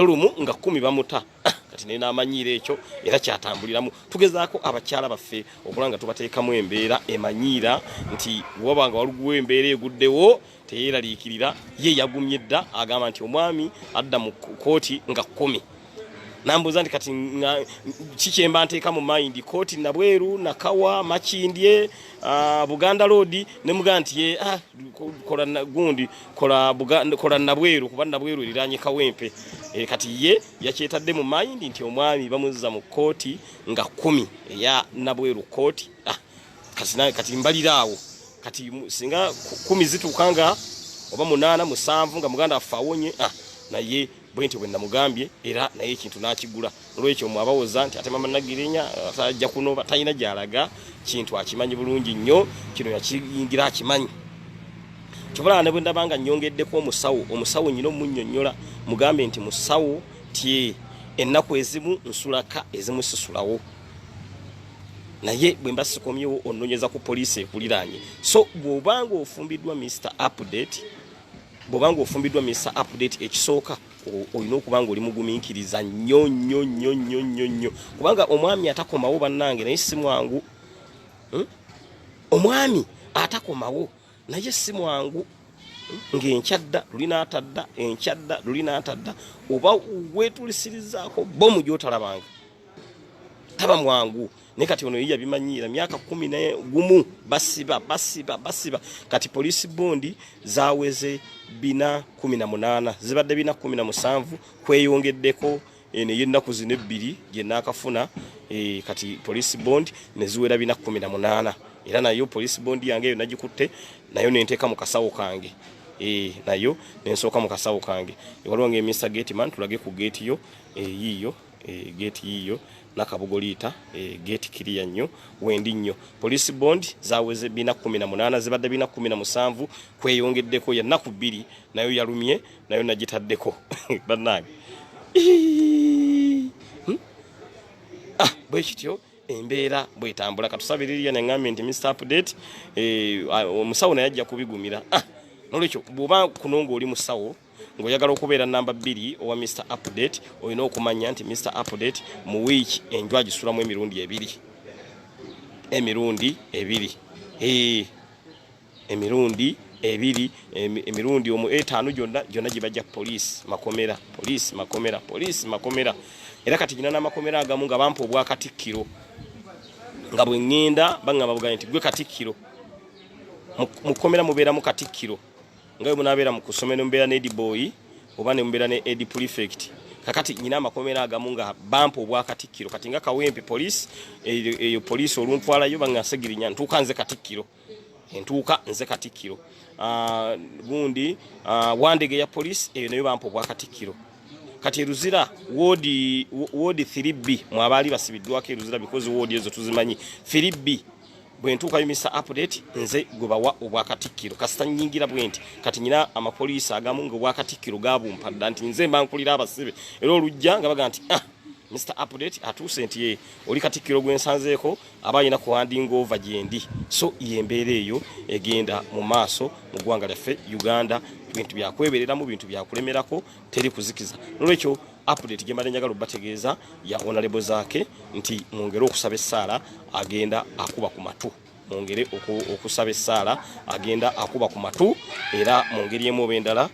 [SPEAKER 1] lumu nga 10 bamuta kati naye n'amanyira ekyo era kyatambuliramu. Tugezaako abakyala baffe okulanga tubateekamu embeera emanyiira nti wabanga waluguwa embeera eguddewo teyeeraliikirira ye yagumye dda agamba nti omwami adda mu kkooti nga 10. Nambuuza nti kati kikyemba nteeka mu mind kkooti Nabweru Nakawa Makindye Buganda Road ne muga nti ye kola gundi kola Nabweru kuba Nabweru liranye Kawempe kati ye yakyetadde mu mind nti omwami bamuzza mu kkooti nga 10 eya Nabweru kkooti kati mbaliraawo kati singa 10 zitukanga oba 8 7 nga muganda afawonye naye bwenti bwe namugambye era naye ekintu nakigula olwekyo mwabawoza nti ate mama Nagirinya atajja kuno batayina gyalaga kintu akimanyi bulungi nnyo kino yakiyingira akimanyi kyobala ne bwe ndabanga nnyongeddeko omusawo nyino munnyonnyola mugambe nti musawo tie ennaku ezimu nsulaka ezimu sisulawo naye bwe mbasikomyewo ononyeza ku poliisi ekuliranye so bw'obanga ofumbiddwa Mr. Update ekisooka olina okubanga oli mugumiikiriza nnyo kubanga omwami atakomawo bannange naye si mwangu omwami atakomawo naye si mwangu ng'enkyadda lulina atadda oba weetulisirizaako bomu gy'otalabanga taba mwangu ne kati ono yiya bimanyira myaka 11 basiba kati police bondi zaweze 418 zibadde 417 kweyongeddeko ene yennaku zino 2 gye nakafuna kati police bond ne ziwera 418 era nayo police bond yange yo nagikutte nayo nenteeka mu kasawo kange nayo nensooka mu kasawo kange walonge Mr. Gateman tulage ku gate yo yiyo gate yiyo nakabugolita gate kiriya nnyo wendi nnyo police bond zaweze 418 zibadde 417 kweyongeddeko ya naku 2 nayo yalumye nayo nagitaddeko bannange bwekityo embeera bwetambula katusabirira neŋŋambye nti Mr. Update omusawo naye ajja kubigumira nolwekyo bw'oba kunonga oli musawo ng'oyagala okubeera namba 2 owa Mr. Update olina okumanya nti Mr. Update mu week enju agisulamu emirundi 2 emirundi 2 emirundi 5 gyonna gibajja police makomera era kati gina n'amakomera agamu nga bampa obwakatikkiro nga bwe ŋŋenda baŋŋamba bugane nti gwe katikkiro mukomera mubeeramu katikkiro nga bwe munaabeera mu kusomero mubeera ne ediboy oba ne mubeera ne edi prefect kakati nyina amakomera agamu nga bampa obwakatikkiro kati nga Kawempe police eyo police oluntwalayo baŋŋasegirinya ntuuka nze katikkiro gundi wandege ya police eyo nayo bampa obwakatikkiro kati Ruzira ward 3B mwabaali basibiddwako Ruzira because ward ezo tuzimanyi 3B bwe ntuukayo Mr. Update nze gwe bawa obwakatikkiro kasita nnyingira bwenti kati nyina amapoliisi agamu nga obwakatikkiro gaabumpadda nti nze mba nkulira abasibe era olujja nga baga nti Mr. Update atuuse nti ye oli katikkiro gwensanzeeko aba alina kuhandinga over gyendi so yembeera eyo egenda mu maaso mu ggwanga lyaffe Uganda bintu byakwebereramu bintu byakulemerako teri kuzikiza nolwekyo Update gembadde njagala obategeeza ya honorable zaake nti mwongere okusaba essaala agenda akuba ku matu mwongere okusaba essaala agenda akuba ku matu era mu ngeri emu oba endala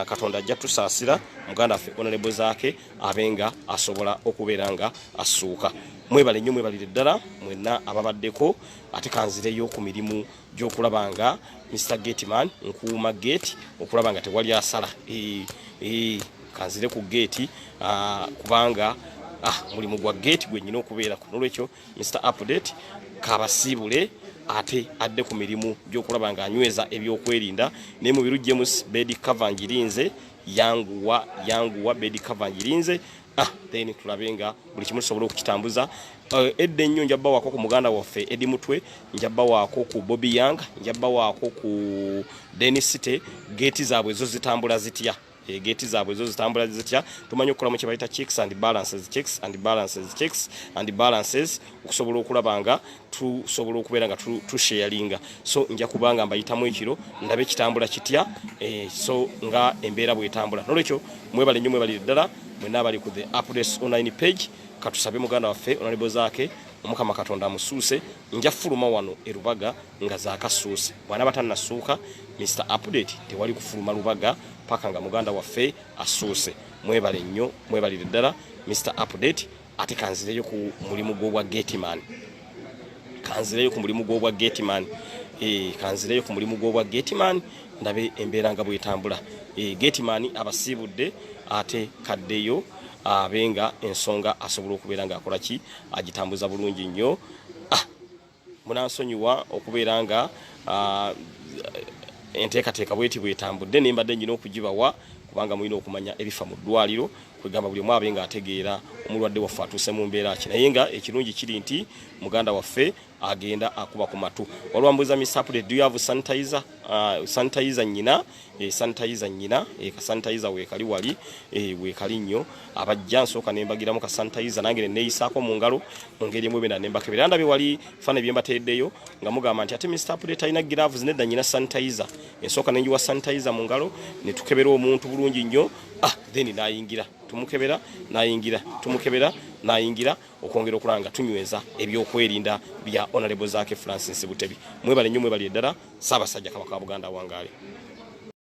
[SPEAKER 1] Katonda ajja tusaasira muganda waffe Honorable Zaake abenga asobola okubeeranga asuuka. Mwebale nnyo mwebalire ddala mwenna ababaddeko ate kanzireyo ku mirimu gy'okulabanga Mr. Gateman nkuuma gate okulabanga tewali asala kanzire ku gate kubanga mulimu gwa gate gwennyina okubeera ku nolwekyo Mr. Update kabasiibule ate adde ku mirimu gy'okulabanga anyweza ebyokwerinda ne mu biru James bed cover ngirinze yanguwa bed cover ngirinze then tulabenga buli kimu tusobola okukitambuza edde nnyo njabba wako ku muganda waffe Edi Mutwe njabba wako ku Bobby Young njabba wako ku Dennis City gate zaabwe zo zitambula zitya gate zaabwe zo zitambula zitya tumanyi okukola mu kibayita checks and balances okusobola okulabanga tusobola okubeera nga tusharinga so nja kubanga mbayitamu ekiro ndabe kitambula kitya so nga embeera bwetambula nolwekyo mwebale nnyo mwebalire ddala mwenna abali ku the Updates online page katusabe muganda waffe Honorable Zaake omukama Katonda amusuuse nja fuluma wano erubaga nga zaakasuuse bwana batannasuuka Mr. Update tewali kufuluma rubaga paka nga muganda waffe asuuse mwebale nnyo mwebalire ddala Mr. Update ate kanzireyo ku mulimu gw'obwa Gateman kanzireyo ku mulimu gw'obwa Gateman ndabe embeera nga bwetambula Gateman abasiibudde ate kaddeyo abenga ensonga asobola okubeera nga akola ki agitambuza bulungi nnyo munansonyiwa okubeera nga enteekateeka bweti bwetambudde nembadde nnyina okugibawa kubanga mulina okumanya ebifa mu ddwaliro kwegamba buli omu abenga ategeera omulwadde waffe atuuse mu mbeera ki naye nga ekirungi kiri nti muganda waffe agenda akuba ku matu walwambuza Mr. Update do you have sanitizer nyina ka sanitizer weekali wali weekali nnyo abajja nsooka nembagiramu ka sanitizer nange neeyisaako mu ngalo mu ngeri emu ebenda nembakebera ndabye wali fana bye mbateeddeyo nga mugamba nti ate Mr. Update alina gloves nedda nyina sanitizer ensooka nenjiwa sanitizer mu ngalo ne tukebera omuntu bulungi nnyo then nayingira tumukebera nayingira tumukebera nayingira okwongera okulanga tunyweza ebyokwerinda bya Honorable Zaake Francis Butebi mwebale nnyo mwebali ddala Ssaabasajja Kabaka wa Buganda wangaale.